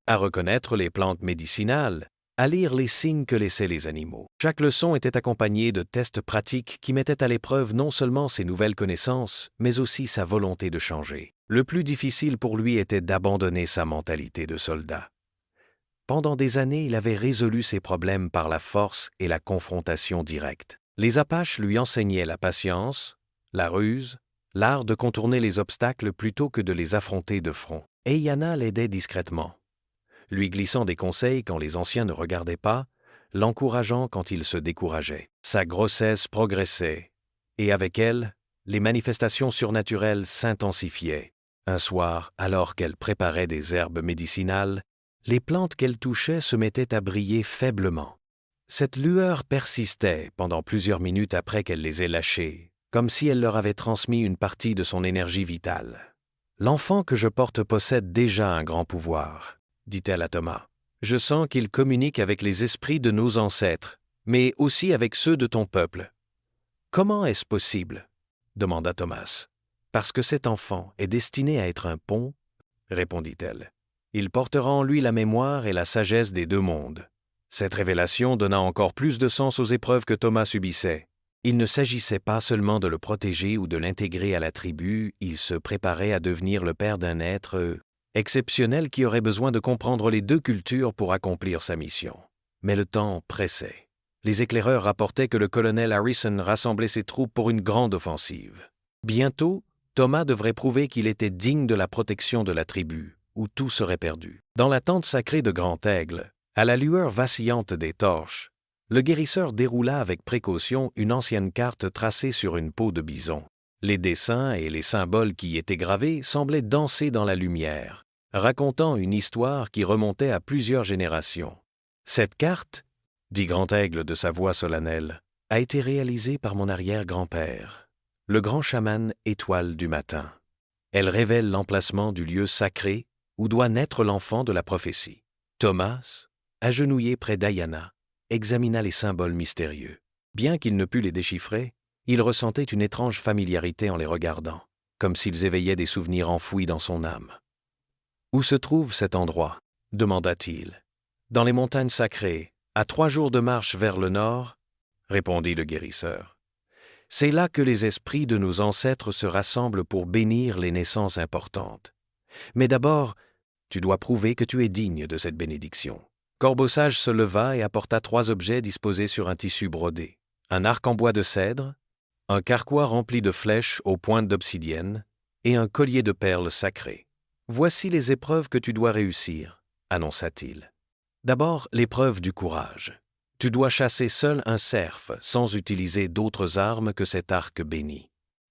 à reconnaître les plantes médicinales, à lire les signes que laissaient les animaux. Chaque leçon était accompagnée de tests pratiques qui mettaient à l'épreuve non seulement ses nouvelles connaissances, mais aussi sa volonté de changer. Le plus difficile pour lui était d'abandonner sa mentalité de soldat. Pendant des années, il avait résolu ses problèmes par la force et la confrontation directe. Les Apaches lui enseignaient la patience, la ruse, l'art de contourner les obstacles plutôt que de les affronter de front. Et Ayana l'aidait discrètement, lui glissant des conseils quand les anciens ne regardaient pas, l'encourageant quand il se décourageait. Sa grossesse progressait, et avec elle, les manifestations surnaturelles s'intensifiaient. Un soir, alors qu'elle préparait des herbes médicinales, les plantes qu'elle touchait se mettaient à briller faiblement. Cette lueur persistait pendant plusieurs minutes après qu'elle les ait lâchées, comme si elle leur avait transmis une partie de son énergie vitale. « L'enfant que je porte possède déjà un grand pouvoir, » dit-elle à Thomas. « Je sens qu'il communique avec les esprits de nos ancêtres, mais aussi avec ceux de ton peuple. »« Comment est-ce possible ?» demanda Thomas. « Parce que cet enfant est destiné à être un pont, » répondit-elle. « Il portera en lui la mémoire et la sagesse des deux mondes. » Cette révélation donna encore plus de sens aux épreuves que Thomas subissait. Il ne s'agissait pas seulement de le protéger ou de l'intégrer à la tribu, il se préparait à devenir le père d'un être exceptionnel qui aurait besoin de comprendre les deux cultures pour accomplir sa mission. Mais le temps pressait. Les éclaireurs rapportaient que le colonel Harrison rassemblait ses troupes pour une grande offensive. Bientôt, Thomas devrait prouver qu'il était digne de la protection de la tribu, ou tout serait perdu. Dans la tente sacrée de Grand-Aigle, à la lueur vacillante des torches, le guérisseur déroula avec précaution une ancienne carte tracée sur une peau de bison. Les dessins et les symboles qui y étaient gravés semblaient danser dans la lumière, racontant une histoire qui remontait à plusieurs générations. « Cette carte, » dit Grand-Aigle de sa voix solennelle, « a été réalisée par mon arrière-grand-père, le grand chaman Étoile du Matin. Elle révèle l'emplacement du lieu sacré où doit naître l'enfant de la prophétie. » Thomas, agenouillé près d'Ayana, examina les symboles mystérieux. Bien qu'il ne pût les déchiffrer, il ressentait une étrange familiarité en les regardant, comme s'ils éveillaient des souvenirs enfouis dans son âme. « Où se trouve cet endroit ?» demanda-t-il. « Dans les montagnes sacrées, à 3 jours de marche vers le nord, » répondit le guérisseur. « C'est là que les esprits de nos ancêtres se rassemblent pour bénir les naissances importantes. Mais d'abord, tu dois prouver que tu es digne de cette bénédiction. » Corbeau sage se leva et apporta 3 objets disposés sur un tissu brodé. Un arc en bois de cèdre, un carquois rempli de flèches aux pointes d'obsidienne et un collier de perles sacrées. « Voici les épreuves que tu dois réussir, » annonça-t-il. « D'abord, l'épreuve du courage. Tu dois chasser seul un cerf sans utiliser d'autres armes que cet arc béni.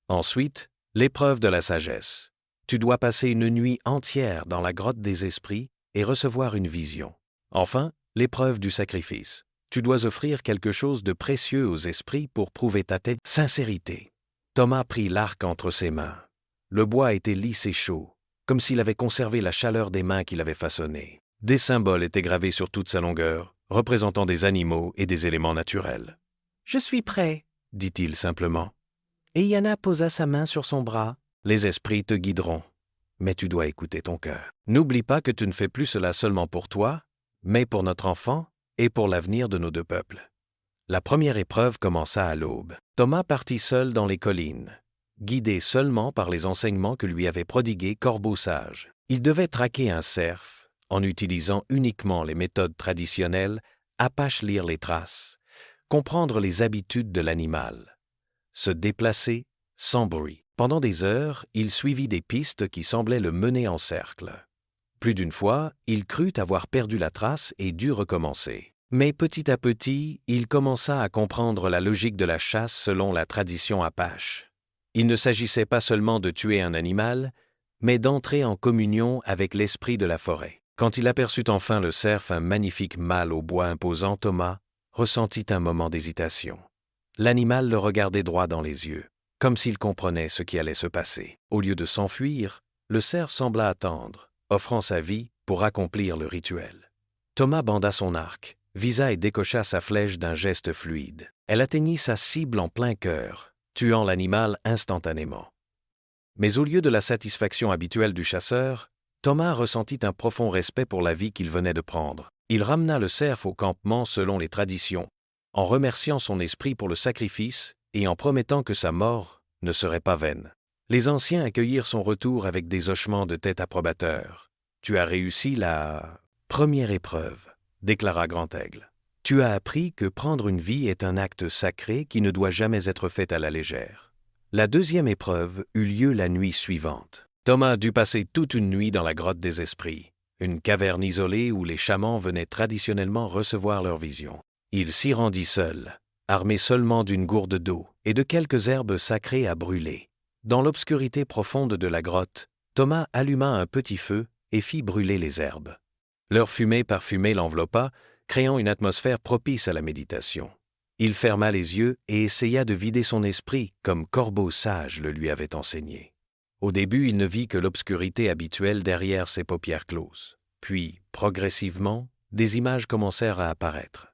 Ensuite, l'épreuve de la sagesse. Tu dois passer une nuit entière dans la grotte des esprits et recevoir une vision. Enfin, l'épreuve du sacrifice. Tu dois offrir quelque chose de précieux aux esprits pour prouver ta sincérité. » Thomas prit l'arc entre ses mains. Le bois était lisse et chaud, comme s'il avait conservé la chaleur des mains qu'il avait façonnées. Des symboles étaient gravés sur toute sa longueur, représentant des animaux et des éléments naturels. « Je suis prêt, » dit-il simplement. Eiyana posa sa main sur son bras. Les esprits te guideront, mais tu dois écouter ton cœur. N'oublie pas que tu ne fais plus cela seulement pour toi, mais pour notre enfant et pour l'avenir de nos deux peuples. La première épreuve commença à l'aube. Thomas partit seul dans les collines, guidé seulement par les enseignements que lui avait prodigués Corbeau Sage. Il devait traquer un cerf en utilisant uniquement les méthodes traditionnelles, Apache lire les traces, comprendre les habitudes de l'animal, se déplacer sans bruit. Pendant des heures, il suivit des pistes qui semblaient le mener en cercle. Plus d'une fois, il crut avoir perdu la trace et dut recommencer. Mais petit à petit, il commença à comprendre la logique de la chasse selon la tradition Apache. Il ne s'agissait pas seulement de tuer un animal, mais d'entrer en communion avec l'esprit de la forêt. Quand il aperçut enfin le cerf, un magnifique mâle au bois imposant, Thomas ressentit un moment d'hésitation. L'animal le regardait droit dans les yeux, comme s'il comprenait ce qui allait se passer. Au lieu de s'enfuir, le cerf sembla attendre, offrant sa vie pour accomplir le rituel. Thomas banda son arc, visa et décocha sa flèche d'un geste fluide. Elle atteignit sa cible en plein cœur, tuant l'animal instantanément. Mais au lieu de la satisfaction habituelle du chasseur, Thomas ressentit un profond respect pour la vie qu'il venait de prendre. Il ramena le cerf au campement selon les traditions, en remerciant son esprit pour le sacrifice et en promettant que sa mort ne serait pas vaine. Les anciens accueillirent son retour avec des hochements de tête approbateurs. « Tu as réussi la première épreuve », déclara Grand-Aigle. « Tu as appris que prendre une vie est un acte sacré qui ne doit jamais être fait à la légère. » La deuxième épreuve eut lieu la nuit suivante. Thomas dut passer toute une nuit dans la grotte des esprits, une caverne isolée où les chamans venaient traditionnellement recevoir leurs visions. Il s'y rendit seul, armé seulement d'une gourde d'eau et de quelques herbes sacrées à brûler. Dans l'obscurité profonde de la grotte, Thomas alluma un petit feu et fit brûler les herbes. Leur fumée parfumée l'enveloppa, créant une atmosphère propice à la méditation. Il ferma les yeux et essaya de vider son esprit comme Corbeau Sage le lui avait enseigné. Au début, il ne vit que l'obscurité habituelle derrière ses paupières closes. Puis, progressivement, des images commencèrent à apparaître.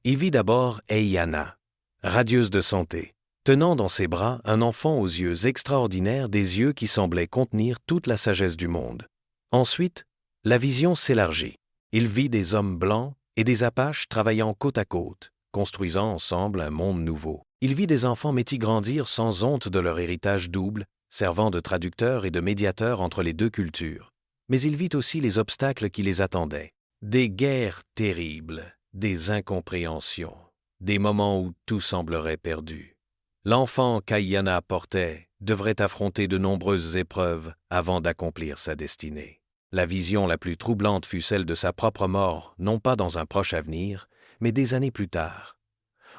Il vit d'abord Eiyana, radieuse de santé, tenant dans ses bras un enfant aux yeux extraordinaires, des yeux qui semblaient contenir toute la sagesse du monde. Ensuite, la vision s'élargit. Il vit des hommes blancs et des Apaches travaillant côte à côte, construisant ensemble un monde nouveau. Il vit des enfants métis grandir sans honte de leur héritage double, servant de traducteurs et de médiateurs entre les deux cultures. Mais il vit aussi les obstacles qui les attendaient. Des guerres terribles, des incompréhensions, des moments où tout semblerait perdu. L'enfant qu'Eiyana portait devrait affronter de nombreuses épreuves avant d'accomplir sa destinée. La vision la plus troublante fut celle de sa propre mort, non pas dans un proche avenir, mais des années plus tard,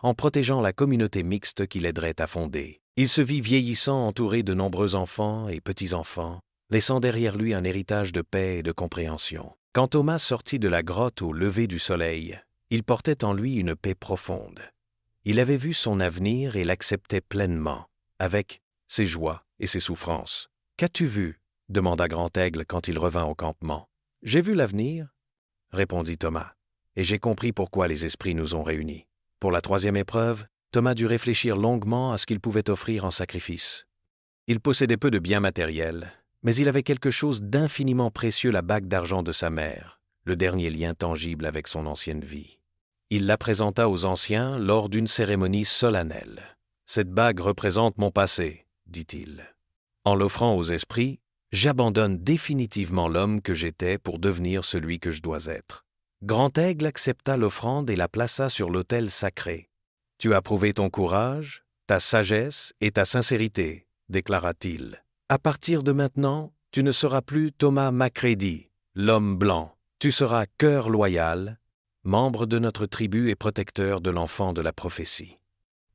en protégeant la communauté mixte qu'il aiderait à fonder. Il se vit vieillissant entouré de nombreux enfants et petits-enfants, laissant derrière lui un héritage de paix et de compréhension. Quand Thomas sortit de la grotte au lever du soleil, il portait en lui une paix profonde. Il avait vu son avenir et l'acceptait pleinement, avec ses joies et ses souffrances. « Qu'as-tu vu » demanda Grand-Aigle quand il revint au campement. « J'ai vu l'avenir » répondit Thomas, « et j'ai compris pourquoi les esprits nous ont réunis. » Pour la troisième épreuve, Thomas dut réfléchir longuement à ce qu'il pouvait offrir en sacrifice. Il possédait peu de biens matériels, mais il avait quelque chose d'infiniment précieux, la bague d'argent de sa mère, le dernier lien tangible avec son ancienne vie. Il la présenta aux anciens lors d'une cérémonie solennelle. « Cette bague représente mon passé, » dit-il. « En l'offrant aux esprits, j'abandonne définitivement l'homme que j'étais pour devenir celui que je dois être. » Grand-Aigle accepta l'offrande et la plaça sur l'autel sacré. « Tu as prouvé ton courage, ta sagesse et ta sincérité, » déclara-t-il. « À partir de maintenant, tu ne seras plus Thomas Macready, l'homme blanc. Tu seras Cœur Loyal, membre de notre tribu et protecteur de l'enfant de la prophétie. »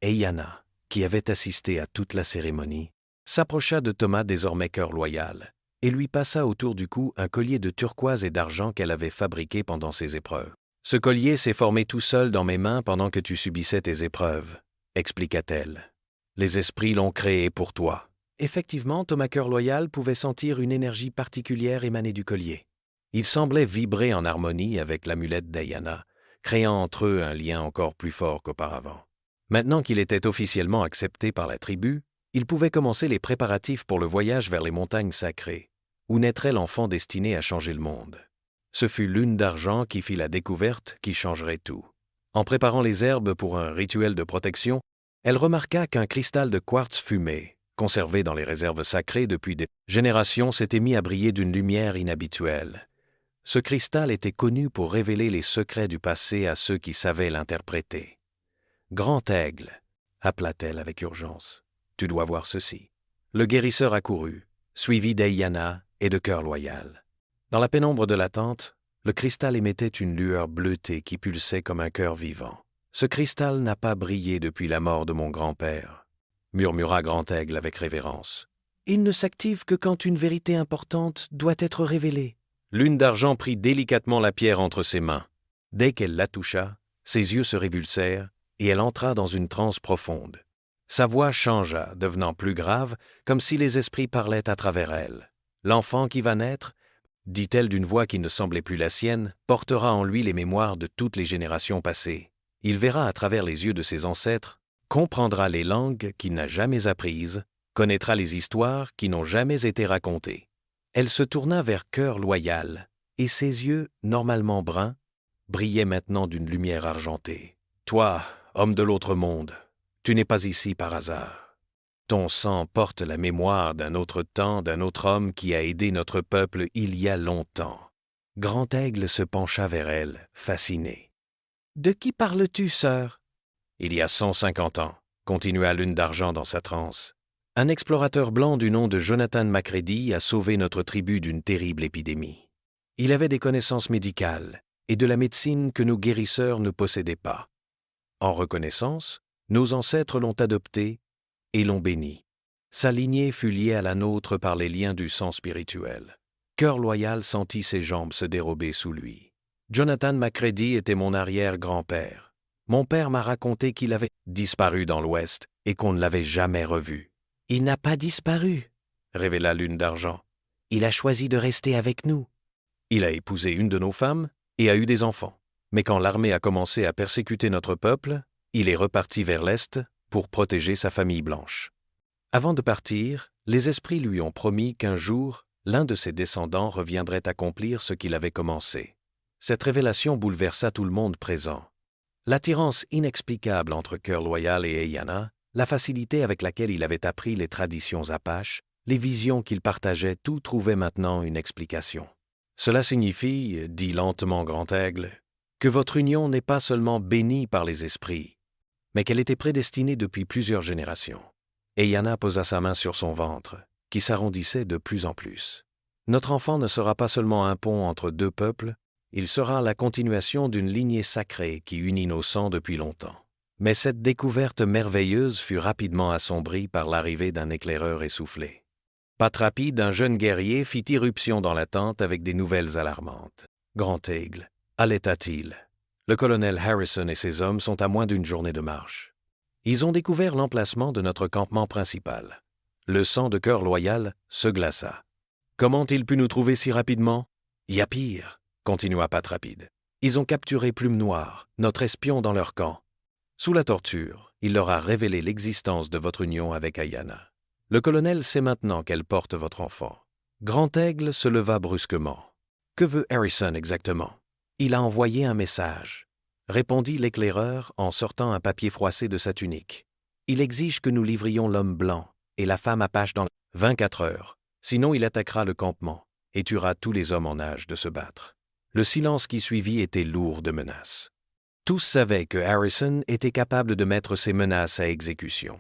Eiyana, qui avait assisté à toute la cérémonie, s'approcha de Thomas, désormais Cœur Loyal, et lui passa autour du cou un collier de turquoise et d'argent qu'elle avait fabriqué pendant ses épreuves. « Ce collier s'est formé tout seul dans mes mains pendant que tu subissais tes épreuves, » expliqua-t-elle. « Les esprits l'ont créé pour toi. » Effectivement, Thomas Cœur Loyal pouvait sentir une énergie particulière émaner du collier. Il semblait vibrer en harmonie avec l'amulette d'Eiyana, créant entre eux un lien encore plus fort qu'auparavant. Maintenant qu'il était officiellement accepté par la tribu, Il pouvait commencer les préparatifs pour le voyage vers les montagnes sacrées, où naîtrait l'enfant destiné à changer le monde. Ce fut Lune d'Argent qui fit la découverte qui changerait tout. En préparant les herbes pour un rituel de protection, elle remarqua qu'un cristal de quartz fumé, conservé dans les réserves sacrées depuis des générations, s'était mis à briller d'une lumière inhabituelle. Ce cristal était connu pour révéler les secrets du passé à ceux qui savaient l'interpréter. « Grand Aigle », appela-t-elle avec urgence, « tu dois voir ceci. » Le guérisseur accourut, suivi d'Eyanna et de Cœur Loyal. Dans la pénombre de la tente, le cristal émettait une lueur bleutée qui pulsait comme un cœur vivant. « Ce cristal n'a pas brillé depuis la mort de mon grand-père, » murmura Grand Aigle avec révérence. « Il ne s'active que quand une vérité importante doit être révélée. » Lune d'Argent prit délicatement la pierre entre ses mains. Dès qu'elle la toucha, ses yeux se révulsèrent et elle entra dans une transe profonde. Sa voix changea, devenant plus grave, comme si les esprits parlaient à travers elle. « L'enfant qui va naître, dit-elle d'une voix qui ne semblait plus la sienne, portera en lui les mémoires de toutes les générations passées. Il verra à travers les yeux de ses ancêtres, comprendra les langues qu'il n'a jamais apprises, connaîtra les histoires qui n'ont jamais été racontées. » Elle se tourna vers Cœur Loyal, et ses yeux, normalement bruns, brillaient maintenant d'une lumière argentée. « Toi, homme de l'autre monde, tu n'es pas ici par hasard. Ton sang porte la mémoire d'un autre temps, d'un autre homme qui a aidé notre peuple il y a longtemps. » Grand Aigle se pencha vers elle, fasciné. « De qui parles-tu, sœur ?» « Il y a 150 ans, » continua Lune d'Argent dans sa transe, « un explorateur blanc du nom de Jonathan Macready a sauvé notre tribu d'une terrible épidémie. Il avait des connaissances médicales et de la médecine que nos guérisseurs ne possédaient pas. En reconnaissance, nos ancêtres l'ont adopté et l'ont béni. Sa lignée fut liée à la nôtre par les liens du sang spirituel. Cœur Loyal sentit ses jambes se dérober sous lui. Jonathan Macready était mon arrière-grand-père. Mon père m'a raconté qu'il avait disparu dans l'Ouest et qu'on ne l'avait jamais revu. »« Il n'a pas disparu, » révéla Lune d'Argent. « Il a choisi de rester avec nous. » « Il a épousé une de nos femmes et a eu des enfants. Mais quand l'armée a commencé à persécuter notre peuple, il est reparti vers l'Est pour protéger sa famille blanche. Avant de partir, les esprits lui ont promis qu'un jour, l'un de ses descendants reviendrait accomplir ce qu'il avait commencé. Cette révélation bouleversa tout le monde présent. L'attirance inexplicable entre Cœur Loyal et Eyanna, la facilité avec laquelle il avait appris les traditions apaches, les visions qu'il partageait, tout trouvait maintenant une explication. « Cela signifie, dit lentement Grand Aigle, que votre union n'est pas seulement bénie par les esprits, mais qu'elle était prédestinée depuis plusieurs générations. » Eyanna posa sa main sur son ventre, qui s'arrondissait de plus en plus. « Notre enfant ne sera pas seulement un pont entre deux peuples, il sera la continuation d'une lignée sacrée qui unit nos sangs depuis longtemps. » Mais cette découverte merveilleuse fut rapidement assombrie par l'arrivée d'un éclaireur essoufflé. Patrapide, un jeune guerrier, fit irruption dans la tente avec des nouvelles alarmantes. « Grand Aigle, allaita-t-il. Le colonel Harrison et ses hommes sont à moins d'une journée de marche. Ils ont découvert l'emplacement de notre campement principal. » Le sang de Cœur Loyal se glaça. « Comment ont-ils pu nous trouver si rapidement? »« Il y a pire, » continua Patrapide. « Ils ont capturé Plume Noire, notre espion dans leur camp. Sous la torture, il leur a révélé l'existence de votre union avec Eyanna. Le colonel sait maintenant qu'elle porte votre enfant. » Grand Aigle se leva brusquement. « Que veut Harrison exactement? » « Il a envoyé un message, » répondit l'éclaireur en sortant un papier froissé de sa tunique. « Il exige que nous livrions l'homme blanc et la femme apache dans 24 heures. Sinon il attaquera le campement et tuera tous les hommes en âge de se battre. » Le silence qui suivit était lourd de menaces. Tous savaient que Harrison était capable de mettre ses menaces à exécution.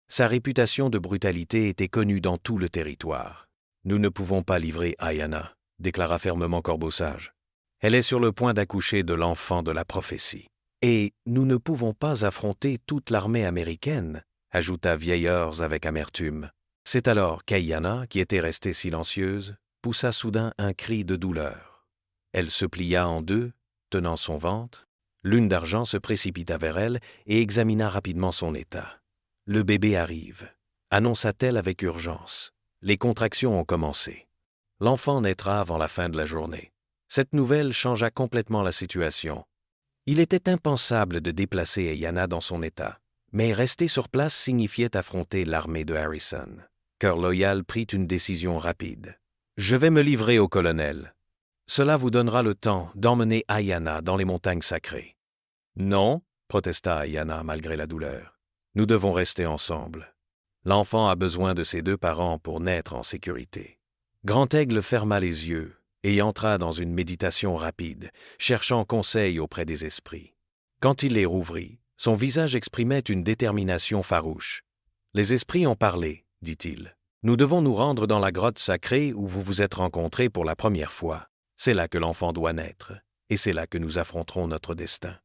Sa réputation de brutalité était connue dans tout le territoire. « Nous ne pouvons pas livrer Eyanna, » déclara fermement Corbeau-Sage. « Elle est sur le point d'accoucher de l'enfant de la prophétie. Et nous ne pouvons pas affronter toute l'armée américaine, » ajouta Vieilleurs avec amertume. C'est alors qu'Eyanna, qui était restée silencieuse, poussa soudain un cri de douleur. Elle se plia en deux, tenant son ventre. Lune d'Argent se précipita vers elle et examina rapidement son état. « Le bébé arrive », annonça-t-elle avec urgence. Les contractions ont commencé. L'enfant naîtra avant la fin de la journée. Cette nouvelle changea complètement la situation. Il était impensable de déplacer Eyanna dans son état. Mais rester sur place signifiait affronter l'armée de Harrison. Cœur Loyal prit une décision rapide. « Je vais me livrer au colonel. Cela vous donnera le temps d'emmener Ayanna dans les montagnes sacrées. » « Non, » protesta Ayanna malgré la douleur. « Nous devons rester ensemble. L'enfant a besoin de ses deux parents pour naître en sécurité. » Grand Aigle ferma les yeux et entra dans une méditation rapide, cherchant conseil auprès des esprits. Quand il les rouvrit, son visage exprimait une détermination farouche. « Les esprits ont parlé, dit-il. Nous devons nous rendre dans la grotte sacrée où vous vous êtes rencontrés pour la première fois. C'est là que l'enfant doit naître, et c'est là que nous affronterons notre destin. »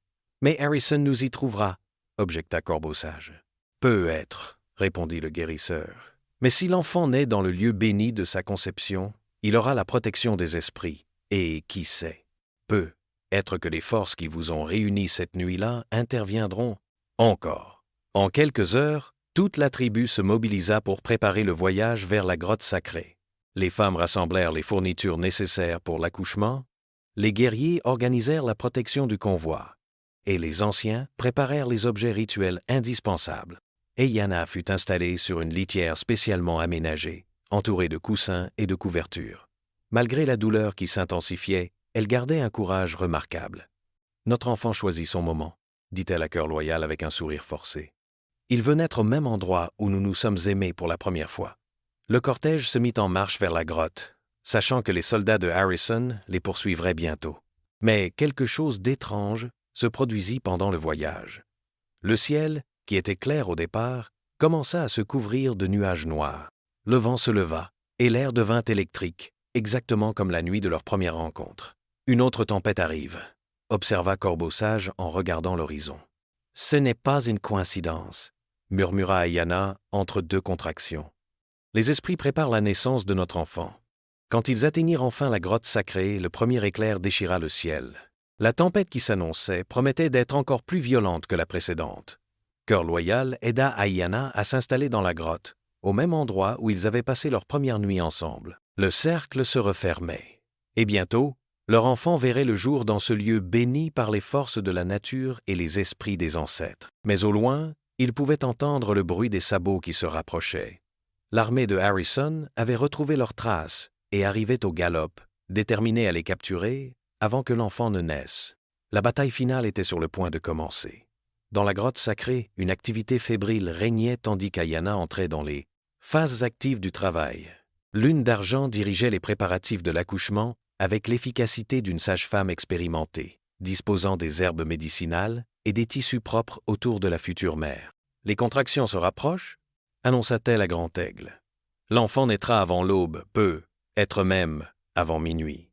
« Mais Harrison nous y trouvera, » objecta Corbeau Sage. « Peut-être, » répondit le guérisseur. « Mais si l'enfant naît dans le lieu béni de sa conception, il aura la protection des esprits, et qui sait, peut-être que les forces qui vous ont réunis cette nuit-là interviendront encore. » En quelques heures, toute la tribu se mobilisa pour préparer le voyage vers la grotte sacrée. Les femmes rassemblèrent les fournitures nécessaires pour l'accouchement, les guerriers organisèrent la protection du convoi, et les anciens préparèrent les objets rituels indispensables. Ayanna fut installée sur une litière spécialement aménagée, entourée de coussins et de couvertures. Malgré la douleur qui s'intensifiait, elle gardait un courage remarquable. « Notre enfant choisit son moment, » dit-elle à Cœur Loyal avec un sourire forcé. « Il veut naître au même endroit où nous nous sommes aimés pour la première fois. » Le cortège se mit en marche vers la grotte, sachant que les soldats de Harrison les poursuivraient bientôt. Mais quelque chose d'étrange se produisit pendant le voyage. Le ciel, qui était clair au départ, commença à se couvrir de nuages noirs. Le vent se leva, et l'air devint électrique, exactement comme la nuit de leur première rencontre. « Une autre tempête arrive », observa Corbeau Sage en regardant l'horizon. « Ce n'est pas une coïncidence », murmura Ayanna entre deux contractions. Les esprits préparent la naissance de notre enfant. Quand ils atteignirent enfin la grotte sacrée, le premier éclair déchira le ciel. La tempête qui s'annonçait promettait d'être encore plus violente que la précédente. Cœur Loyal aida Ayanna à s'installer dans la grotte, au même endroit où ils avaient passé leur première nuit ensemble. Le cercle se refermait. Et bientôt, leur enfant verrait le jour dans ce lieu béni par les forces de la nature et les esprits des ancêtres. Mais au loin, ils pouvaient entendre le bruit des sabots qui se rapprochaient. L'armée de Harrison avait retrouvé leurs traces et arrivait au galop, déterminée à les capturer avant que l'enfant ne naisse. La bataille finale était sur le point de commencer. Dans la grotte sacrée, une activité fébrile régnait tandis qu'Ayanna entrait dans les phases actives du travail. Lune d'Argent dirigeait les préparatifs de l'accouchement avec l'efficacité d'une sage-femme expérimentée, disposant des herbes médicinales et des tissus propres autour de la future mère. « Les contractions se rapprochent » annonça-t-elle à Grand Aigle. « L'enfant naîtra avant l'aube, peut-être même avant minuit. »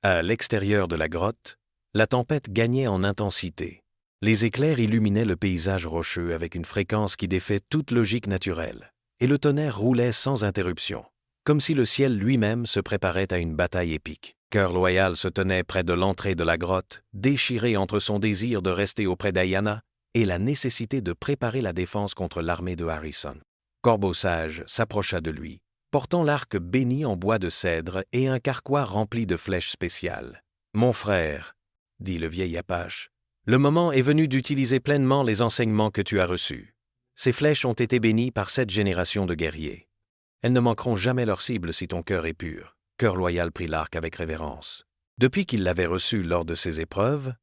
À l'extérieur de la grotte, la tempête gagnait en intensité. Les éclairs illuminaient le paysage rocheux avec une fréquence qui défait toute logique naturelle, et le tonnerre roulait sans interruption, comme si le ciel lui-même se préparait à une bataille épique. Cœur Loyal se tenait près de l'entrée de la grotte, déchiré entre son désir de rester auprès d'Ayanna et la nécessité de préparer la défense contre l'armée de Harrison. Corbeau Sage s'approcha de lui, portant l'arc béni en bois de cèdre et un carquois rempli de flèches spéciales. « Mon frère, » dit le vieil Apache, « le moment est venu d'utiliser pleinement les enseignements que tu as reçus. Ces flèches ont été bénies par 7 générations de guerriers. Elles ne manqueront jamais leur cible si ton cœur est pur. » Cœur Loyal prit l'arc avec révérence. Depuis qu'il l'avait reçu lors de ses épreuves,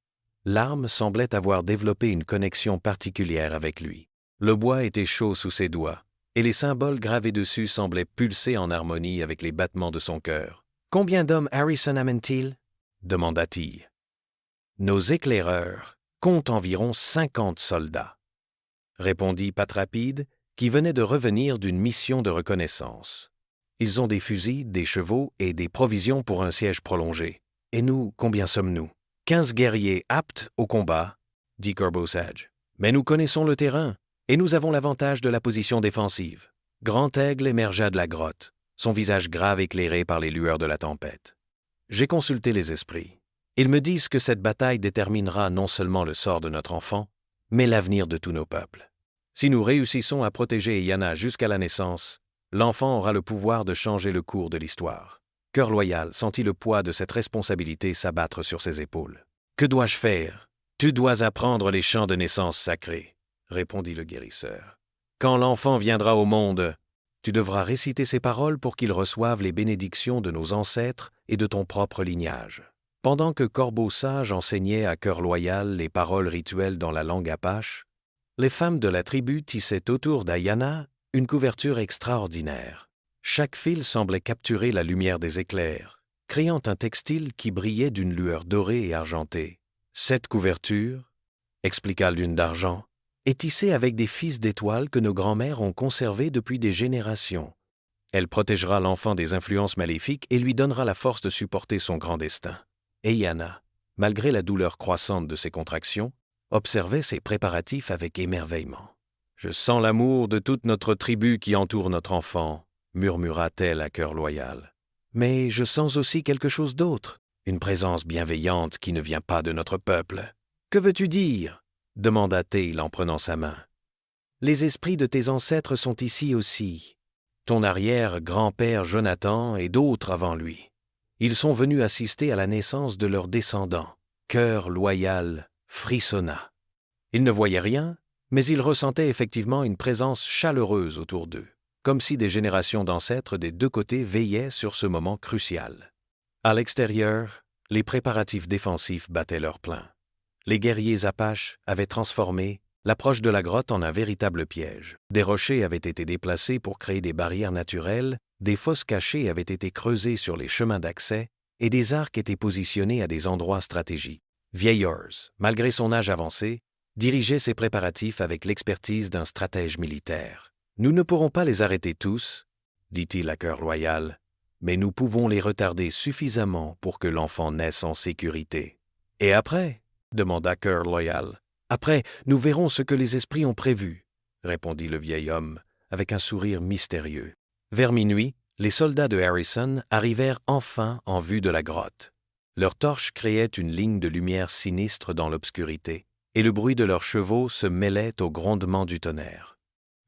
l'arme semblait avoir développé une connexion particulière avec lui. Le bois était chaud sous ses doigts, et les symboles gravés dessus semblaient pulser en harmonie avec les battements de son cœur. « Combien d'hommes Harrison amène-t-il » demanda-t-il. « Nos éclaireurs comptent environ 50 soldats, » répondit Patrapide, qui venait de revenir d'une mission de reconnaissance. « Ils ont des fusils, des chevaux et des provisions pour un siège prolongé. Et nous, combien sommes-nous ? 15 guerriers aptes au combat, » dit Corbeau Sage. « Mais nous connaissons le terrain. Et nous avons l'avantage de la position défensive. » Grand Aigle émergea de la grotte, son visage grave éclairé par les lueurs de la tempête. « J'ai consulté les esprits. Ils me disent que cette bataille déterminera non seulement le sort de notre enfant, mais l'avenir de tous nos peuples. Si nous réussissons à protéger Ayanna jusqu'à la naissance, l'enfant aura le pouvoir de changer le cours de l'histoire. » Cœur Loyal sentit le poids de cette responsabilité s'abattre sur ses épaules. « Que dois-je faire ? Tu dois apprendre les chants de naissance sacrés, répondit le guérisseur. Quand l'enfant viendra au monde, tu devras réciter ces paroles pour qu'il reçoive les bénédictions de nos ancêtres et de ton propre lignage. Pendant que Corbeau Sage enseignait à Cœur Loyal les paroles rituelles dans la langue apache, les femmes de la tribu tissaient autour d'Ayana une couverture extraordinaire. Chaque fil semblait capturer la lumière des éclairs, créant un textile qui brillait d'une lueur dorée et argentée. Cette couverture, expliqua Lune d'Argent, est tissée avec des fils d'étoiles que nos grands-mères ont conservés depuis des générations. Elle protégera l'enfant des influences maléfiques et lui donnera la force de supporter son grand destin. Ayana, malgré la douleur croissante de ses contractions, observait ces préparatifs avec émerveillement. « Je sens l'amour de toute notre tribu qui entoure notre enfant », murmura-t-elle à Cœur Loyal. « Mais je sens aussi quelque chose d'autre, une présence bienveillante qui ne vient pas de notre peuple. »« Que veux-tu dire ?» demanda-t-il en prenant sa main. « Les esprits de tes ancêtres sont ici aussi. Ton arrière-grand-père Jonathan et d'autres avant lui. Ils sont venus assister à la naissance de leurs descendants. » Cœur Loyal frissonna. Il ne voyait rien, mais il ressentait effectivement une présence chaleureuse autour d'eux, comme si des générations d'ancêtres des deux côtés veillaient sur ce moment crucial. À l'extérieur, les préparatifs défensifs battaient leur plein. Les guerriers apaches avaient transformé l'approche de la grotte en un véritable piège. Des rochers avaient été déplacés pour créer des barrières naturelles, des fosses cachées avaient été creusées sur les chemins d'accès et des arcs étaient positionnés à des endroits stratégiques. Vieillors, malgré son âge avancé, dirigeait ses préparatifs avec l'expertise d'un stratège militaire. « Nous ne pourrons pas les arrêter tous, » dit-il à Cœur Loyal, « mais nous pouvons les retarder suffisamment pour que l'enfant naisse en sécurité. »« Et après ?» demanda Cœur Loyal. « Après, nous verrons ce que les esprits ont prévu, » répondit le vieil homme, avec un sourire mystérieux. Vers minuit, les soldats de Harrison arrivèrent enfin en vue de la grotte. Leurs torches créaient une ligne de lumière sinistre dans l'obscurité, et le bruit de leurs chevaux se mêlait au grondement du tonnerre.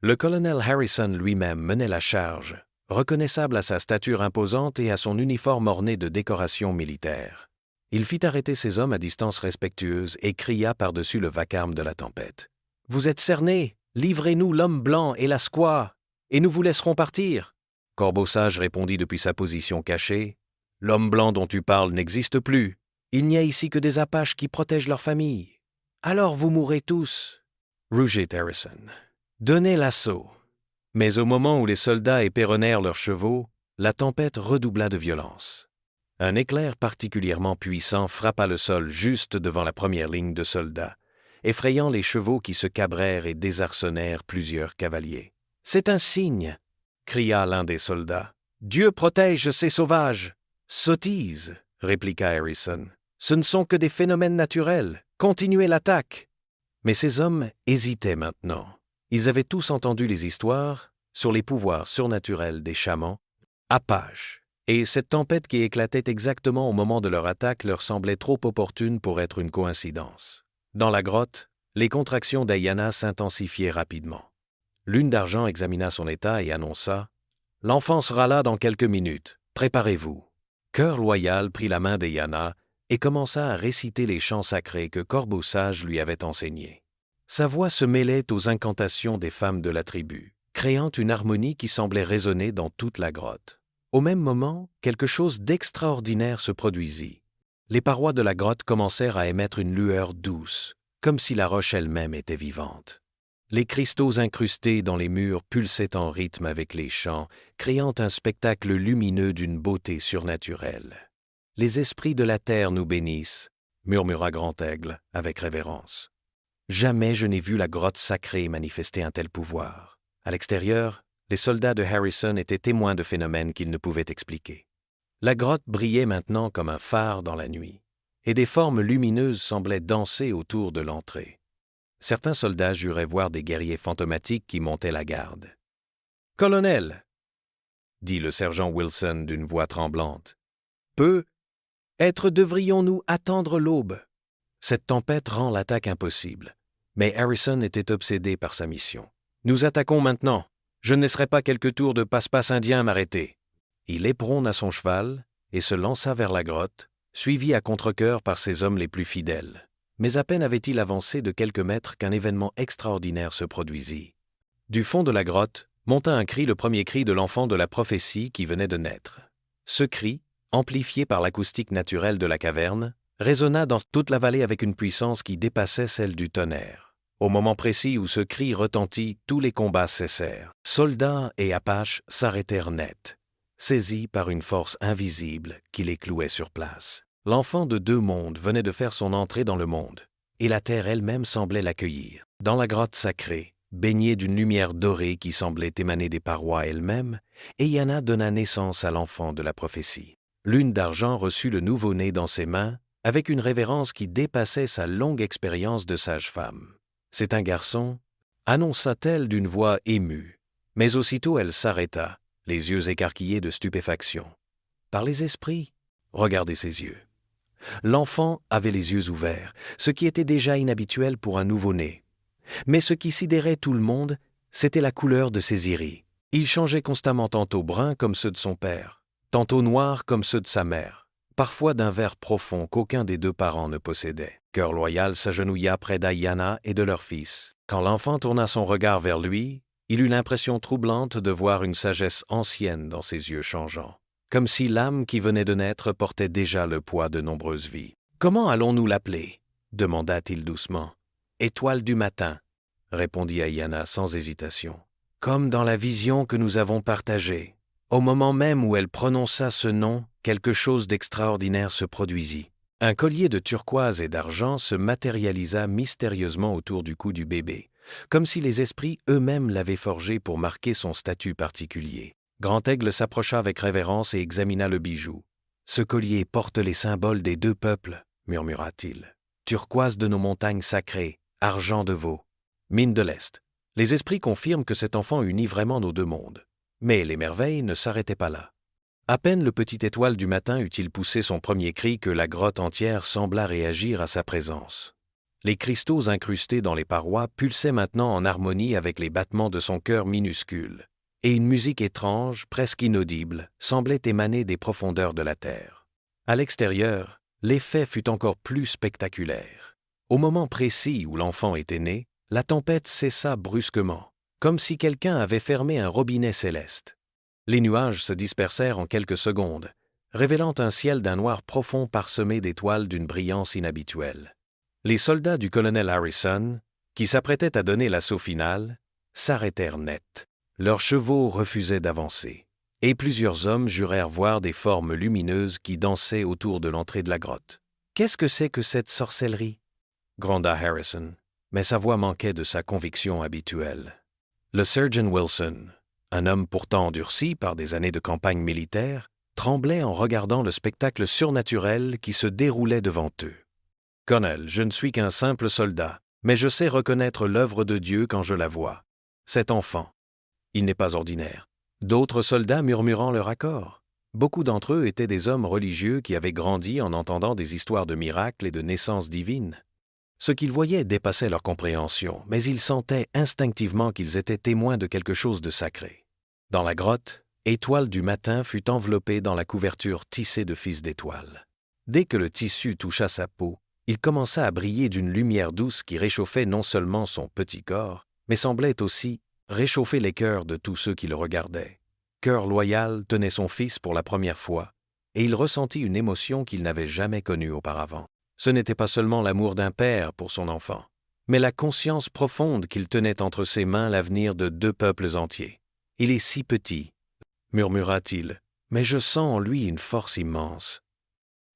Le colonel Harrison lui-même menait la charge, reconnaissable à sa stature imposante et à son uniforme orné de décorations militaires. Il fit arrêter ses hommes à distance respectueuse et cria par-dessus le vacarme de la tempête. « Vous êtes cernés, livrez-nous l'homme blanc et la squaw, et nous vous laisserons partir. » Corbeau Sage répondit depuis sa position cachée. « L'homme blanc dont tu parles n'existe plus. Il n'y a ici que des Apaches qui protègent leur famille. Alors vous mourrez tous. » Rugit Harrison. « Donnez l'assaut. » Mais au moment où les soldats éperonnèrent leurs chevaux, la tempête redoubla de violence. Un éclair particulièrement puissant frappa le sol juste devant la première ligne de soldats, effrayant les chevaux qui se cabrèrent et désarçonnèrent plusieurs cavaliers. « C'est un signe !» cria l'un des soldats. « Dieu protège ces sauvages !»« Sottise !» répliqua Harrison. « Ce ne sont que des phénomènes naturels. Continuez l'attaque !» Mais ces hommes hésitaient maintenant. Ils avaient tous entendu les histoires sur les pouvoirs surnaturels des chamans apaches, et cette tempête qui éclatait exactement au moment de leur attaque leur semblait trop opportune pour être une coïncidence. Dans la grotte, les contractions d'Ayana s'intensifiaient rapidement. Lune d'Argent examina son état et annonça « L'enfant sera là dans quelques minutes. Préparez-vous. » Cœur Loyal prit la main d'Ayana et commença à réciter les chants sacrés que Corbeau Sage lui avait enseignés. Sa voix se mêlait aux incantations des femmes de la tribu, créant une harmonie qui semblait résonner dans toute la grotte. Au même moment, quelque chose d'extraordinaire se produisit. Les parois de la grotte commencèrent à émettre une lueur douce, comme si la roche elle-même était vivante. Les cristaux incrustés dans les murs pulsaient en rythme avec les chants, créant un spectacle lumineux d'une beauté surnaturelle. « Les esprits de la terre nous bénissent », murmura Grand-Aigle avec révérence. Jamais je n'ai vu la grotte sacrée manifester un tel pouvoir. À l'extérieur, les soldats de Harrison étaient témoins de phénomènes qu'ils ne pouvaient expliquer. La grotte brillait maintenant comme un phare dans la nuit, et des formes lumineuses semblaient danser autour de l'entrée. Certains soldats juraient voir des guerriers fantomatiques qui montaient la garde. « Colonel !» dit le sergent Wilson d'une voix tremblante. « Peut-être devrions-nous attendre l'aube. Cette tempête rend l'attaque impossible. » Mais Harrison était obsédé par sa mission. « Nous attaquons maintenant. Je ne laisserai pas quelques tours de passe-passe indien m'arrêter. » Il éperonna son cheval et se lança vers la grotte, suivi à contre-cœur par ses hommes les plus fidèles. Mais à peine avait-il avancé de quelques mètres qu'un événement extraordinaire se produisit. Du fond de la grotte monta un cri, le premier cri de l'enfant de la prophétie qui venait de naître. Ce cri, amplifié par l'acoustique naturelle de la caverne, résonna dans toute la vallée avec une puissance qui dépassait celle du tonnerre. Au moment précis où ce cri retentit, tous les combats cessèrent. Soldats et Apaches s'arrêtèrent net, saisis par une force invisible qui les clouait sur place. L'enfant de deux mondes venait de faire son entrée dans le monde, et la terre elle-même semblait l'accueillir. Dans la grotte sacrée, baignée d'une lumière dorée qui semblait émaner des parois elles-mêmes, Eyanna donna naissance à l'enfant de la prophétie. Lune d'argent reçut le nouveau-né dans ses mains, avec une révérence qui dépassait sa longue expérience de sage-femme. « C'est un garçon » annonça-t-elle d'une voix émue, mais aussitôt elle s'arrêta, les yeux écarquillés de stupéfaction. « Par les esprits » regardez ses yeux. L'enfant avait les yeux ouverts, ce qui était déjà inhabituel pour un nouveau-né. Mais ce qui sidérait tout le monde, c'était la couleur de ses iris. Il changeait constamment tantôt brun comme ceux de son père, tantôt noirs comme ceux de sa mère, parfois d'un vert profond qu'aucun des deux parents ne possédait. Cœur Loyal s'agenouilla près d'Eyanna et de leur fils. Quand l'enfant tourna son regard vers lui, il eut l'impression troublante de voir une sagesse ancienne dans ses yeux changeants, comme si l'âme qui venait de naître portait déjà le poids de nombreuses vies. « Comment allons-nous l'appeler » demanda-t-il doucement. « Étoile du matin » répondit Eyanna sans hésitation. Comme dans la vision que nous avons partagée, au moment même où elle prononça ce nom, quelque chose d'extraordinaire se produisit. Un collier de turquoise et d'argent se matérialisa mystérieusement autour du cou du bébé, comme si les esprits eux-mêmes l'avaient forgé pour marquer son statut particulier. Grand-Aigle s'approcha avec révérence et examina le bijou. « Ce collier porte les symboles des deux peuples, » murmura-t-il. « Turquoise de nos montagnes sacrées, argent de veau. Mine de l'Est. Les esprits confirment que cet enfant unit vraiment nos deux mondes. Mais les merveilles ne s'arrêtaient pas là. À peine le petit étoile du matin eut-il poussé son premier cri que la grotte entière sembla réagir à sa présence. Les cristaux incrustés dans les parois pulsaient maintenant en harmonie avec les battements de son cœur minuscule, et une musique étrange, presque inaudible, semblait émaner des profondeurs de la terre. À l'extérieur, l'effet fut encore plus spectaculaire. Au moment précis où l'enfant était né, la tempête cessa brusquement, comme si quelqu'un avait fermé un robinet céleste. Les nuages se dispersèrent en quelques secondes, révélant un ciel d'un noir profond parsemé d'étoiles d'une brillance inhabituelle. Les soldats du colonel Harrison, qui s'apprêtaient à donner l'assaut final, s'arrêtèrent net. Leurs chevaux refusaient d'avancer, et plusieurs hommes jurèrent voir des formes lumineuses qui dansaient autour de l'entrée de la grotte. « Qu'est-ce que c'est que cette sorcellerie » gronda Harrison, mais sa voix manquait de sa conviction habituelle. Le Surgeon Wilson, un homme pourtant endurci par des années de campagne militaire, tremblait en regardant le spectacle surnaturel qui se déroulait devant eux. « Colonel, je ne suis qu'un simple soldat, mais je sais reconnaître l'œuvre de Dieu quand je la vois. Cet enfant, il n'est pas ordinaire. » D'autres soldats murmurant leur accord. Beaucoup d'entre eux étaient des hommes religieux qui avaient grandi en entendant des histoires de miracles et de naissances divines. Ce qu'ils voyaient dépassait leur compréhension, mais ils sentaient instinctivement qu'ils étaient témoins de quelque chose de sacré. Dans la grotte, Étoile du matin fut enveloppée dans la couverture tissée de fils d'étoiles. Dès que le tissu toucha sa peau, il commença à briller d'une lumière douce qui réchauffait non seulement son petit corps, mais semblait aussi réchauffer les cœurs de tous ceux qui le regardaient. Cœur Loyal tenait son fils pour la première fois, et il ressentit une émotion qu'il n'avait jamais connue auparavant. Ce n'était pas seulement l'amour d'un père pour son enfant, mais la conscience profonde qu'il tenait entre ses mains l'avenir de deux peuples entiers. « Il est si petit », murmura-t-il, « mais je sens en lui une force immense. »«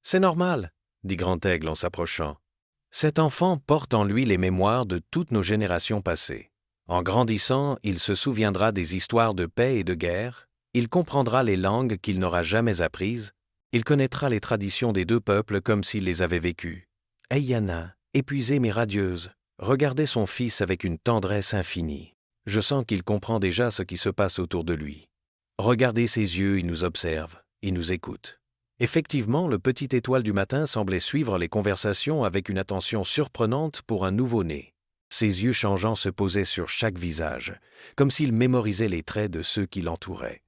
C'est normal, » dit Grand-Aigle en s'approchant. « Cet enfant porte en lui les mémoires de toutes nos générations passées. En grandissant, il se souviendra des histoires de paix et de guerre, il comprendra les langues qu'il n'aura jamais apprises, il connaîtra les traditions des deux peuples comme s'il les avait vécues. » Eyanna, épuisée mais radieuse, regardait son fils avec une tendresse infinie. Je sens qu'il comprend déjà ce qui se passe autour de lui. Regardez ses yeux, il nous observe, il nous écoute. Effectivement, le petit étoile du matin semblait suivre les conversations avec une attention surprenante pour un nouveau-né. Ses yeux changeants se posaient sur chaque visage, comme s'il mémorisait les traits de ceux qui l'entouraient.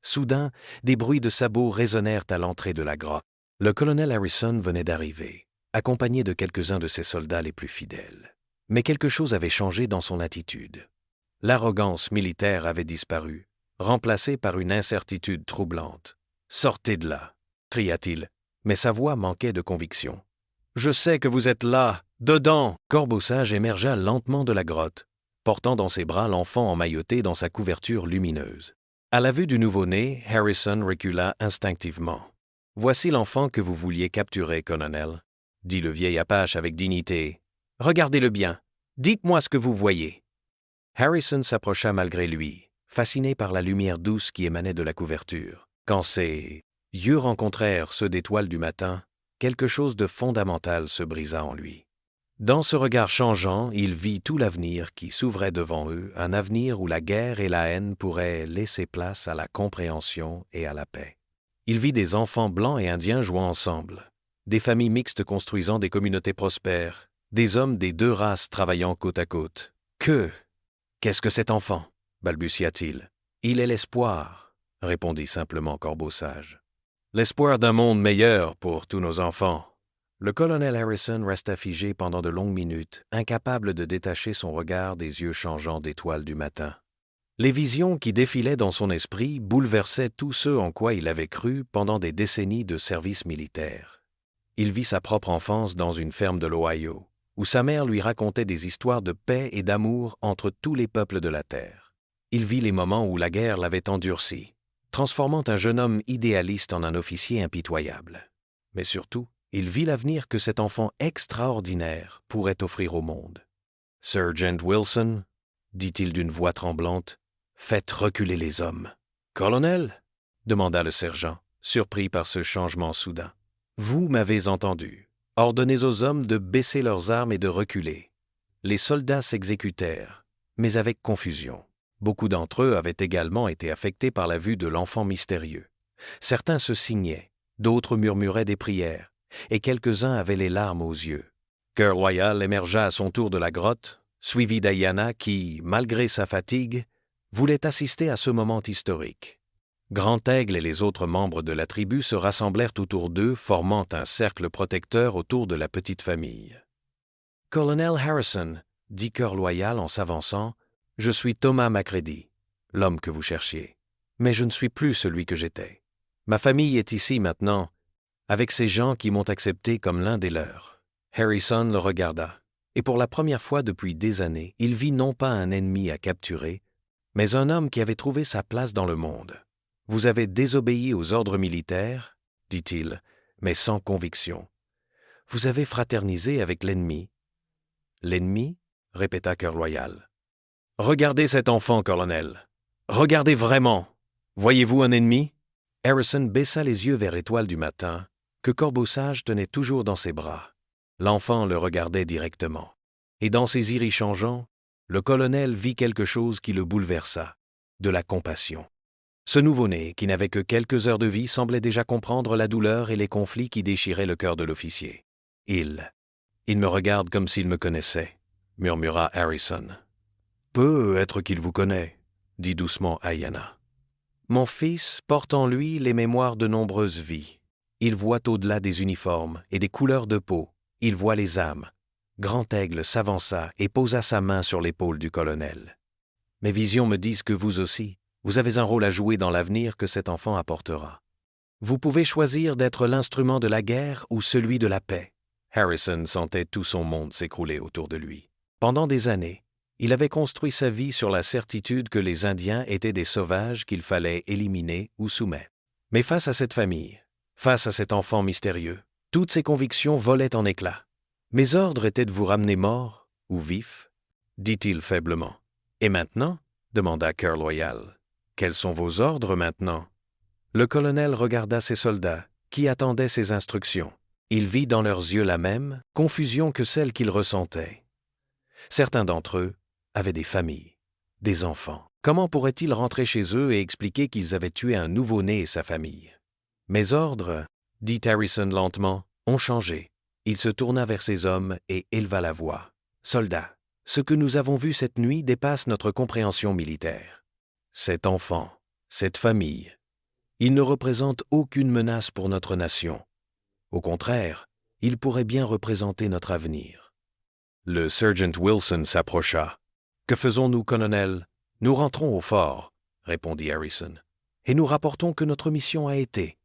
Soudain, des bruits de sabots résonnèrent à l'entrée de la grotte. Le colonel Harrison venait d'arriver. accompagné de quelques-uns de ses soldats les plus fidèles. Mais quelque chose avait changé dans son attitude. L'arrogance militaire avait disparu, remplacée par une incertitude troublante. « Sortez de là !» cria-t-il, mais sa voix manquait de conviction. « Je sais que vous êtes là, dedans !» Corbeau-Sage émergea lentement de la grotte, portant dans ses bras l'enfant emmailloté dans sa couverture lumineuse. À la vue du nouveau-né, Harrison recula instinctivement. « Voici l'enfant que vous vouliez capturer, colonel, » dit le vieil Apache avec dignité. « Regardez-le bien. Dites-moi ce que vous voyez. » Harrison s'approcha malgré lui, fasciné par la lumière douce qui émanait de la couverture. Quand ses yeux rencontrèrent ceux d'étoiles du matin, quelque chose de fondamental se brisa en lui. Dans ce regard changeant, il vit tout l'avenir qui s'ouvrait devant eux, un avenir où la guerre et la haine pourraient laisser place à la compréhension et à la paix. Il vit des enfants blancs et indiens jouant ensemble, des familles mixtes construisant des communautés prospères, des hommes des deux races travaillant côte à côte. Qu'est-ce que cet enfant ? Balbutia-t-il. Il est l'espoir, répondit simplement Corbeau-Sage. L'espoir d'un monde meilleur pour tous nos enfants. Le colonel Harrison resta figé pendant de longues minutes, incapable de détacher son regard des yeux changeants d'étoiles du matin. Les visions qui défilaient dans son esprit bouleversaient tout ce en quoi il avait cru pendant des décennies de service militaire. Il vit sa propre enfance dans une ferme de l'Ohio, où sa mère lui racontait des histoires de paix et d'amour entre tous les peuples de la terre. Il vit les moments où la guerre l'avait endurci, transformant un jeune homme idéaliste en un officier impitoyable. Mais surtout, il vit l'avenir que cet enfant extraordinaire pourrait offrir au monde. « Sergeant Wilson, » dit-il d'une voix tremblante, « faites reculer les hommes. »« Colonel » demanda le sergent, surpris par ce changement soudain. « Vous m'avez entendu. Ordonnez aux hommes de baisser leurs armes et de reculer. » Les soldats s'exécutèrent, mais avec confusion. Beaucoup d'entre eux avaient également été affectés par la vue de l'enfant mystérieux. Certains se signaient, d'autres murmuraient des prières, et quelques-uns avaient les larmes aux yeux. Cœur Loyal émergea à son tour de la grotte, suivi d'Ayanna qui, malgré sa fatigue, voulait assister à ce moment historique. Grand Aigle et les autres membres de la tribu se rassemblèrent autour d'eux, formant un cercle protecteur autour de la petite famille. « Colonel Harrison, » dit Cœur Loyal en s'avançant, « je suis Thomas Macready, l'homme que vous cherchiez. Mais je ne suis plus celui que j'étais. Ma famille est ici maintenant, avec ces gens qui m'ont accepté comme l'un des leurs. » Harrison le regarda, et pour la première fois depuis des années, il vit non pas un ennemi à capturer, mais un homme qui avait trouvé sa place dans le monde. « Vous avez désobéi aux ordres militaires, » dit-il, mais sans conviction. « Vous avez fraternisé avec l'ennemi. »« L'ennemi » répéta Cœur Loyal. « Regardez cet enfant, colonel. Regardez vraiment. Voyez-vous un ennemi ?» Harrison baissa les yeux vers Étoile du matin, que Corbeau-Sage tenait toujours dans ses bras. L'enfant le regardait directement. Et dans ses iris changeants, le colonel vit quelque chose qui le bouleversa, de la compassion. Ce nouveau-né, qui n'avait que quelques heures de vie, semblait déjà comprendre la douleur et les conflits qui déchiraient le cœur de l'officier. « Il me regarde comme s'il me connaissait, » murmura Harrison. « Peut être qu'il vous connaît, » dit doucement Ayanna. « Mon fils porte en lui les mémoires de nombreuses vies. Il voit au-delà des uniformes et des couleurs de peau, il voit les âmes. » Grand Aigle s'avança et posa sa main sur l'épaule du colonel. « Mes visions me disent que vous aussi, vous avez un rôle à jouer dans l'avenir que cet enfant apportera. Vous pouvez choisir d'être l'instrument de la guerre ou celui de la paix. » Harrison sentait tout son monde s'écrouler autour de lui. Pendant des années, il avait construit sa vie sur la certitude que les Indiens étaient des sauvages qu'il fallait éliminer ou soumettre. Mais face à cette famille, face à cet enfant mystérieux, toutes ses convictions volaient en éclats. « Mes ordres étaient de vous ramener mort ou vif, » dit-il faiblement. « Et maintenant » demanda Cœur Loyal. « Quels sont vos ordres maintenant » Le colonel regarda ses soldats, qui attendaient ses instructions. Il vit dans leurs yeux la même confusion que celle qu'il ressentait. Certains d'entre eux avaient des familles, des enfants. Comment pourraient-ils rentrer chez eux et expliquer qu'ils avaient tué un nouveau-né et sa famille ? « Mes ordres, » dit Harrison lentement, « ont changé. » Il se tourna vers ses hommes et éleva la voix. « Soldats, ce que nous avons vu cette nuit dépasse notre compréhension militaire. Cet enfant, cette famille, ils ne représentent aucune menace pour notre nation. Au contraire, Il pourrait bien représenter notre avenir. Le sergent Wilson s'approcha. « Que faisons-nous, colonel? »« Nous rentrons au fort, » répondit Harrison, « et nous rapportons que notre mission a été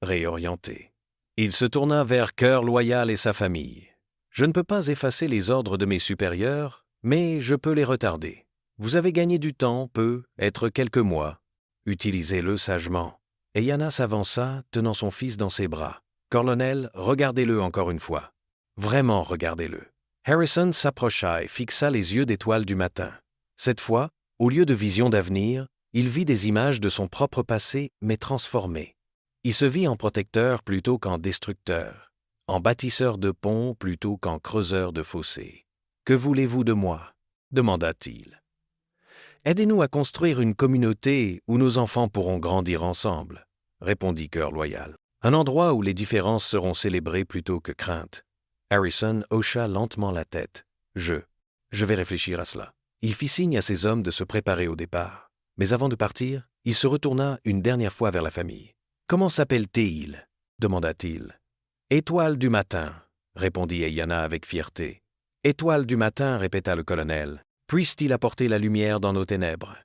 réorientée. » Il se tourna vers Cœur Loyal et sa famille. « Je ne peux pas effacer les ordres de mes supérieurs, mais je peux les retarder. Vous avez gagné du temps, être quelques mois. Utilisez-le sagement. » Et Yana s'avança, tenant son fils dans ses bras. « Colonel, regardez-le encore une fois. Vraiment regardez-le. » Harrison s'approcha et fixa les yeux d'étoile du matin. Cette fois, au lieu de visions d'avenir, il vit des images de son propre passé, mais transformées. Il se vit en protecteur plutôt qu'en destructeur, en bâtisseur de ponts plutôt qu'en creuseur de fossés. « Que voulez-vous de moi ?» demanda-t-il. « Aidez-nous à construire une communauté où nos enfants pourront grandir ensemble, » répondit Cœur Loyal. « Un endroit où les différences seront célébrées plutôt que craintes. » Harrison hocha lentement la tête. « Je vais réfléchir à cela. » Il fit signe à ses hommes de se préparer au départ. Mais avant de partir, il se retourna une dernière fois vers la famille. « Comment s'appelle-t-il » demanda-t-il. « Étoile du matin » répondit Yana avec fierté. « Étoile du matin » répéta le colonel. « Puisse-t-il apporter la lumière dans nos ténèbres ?»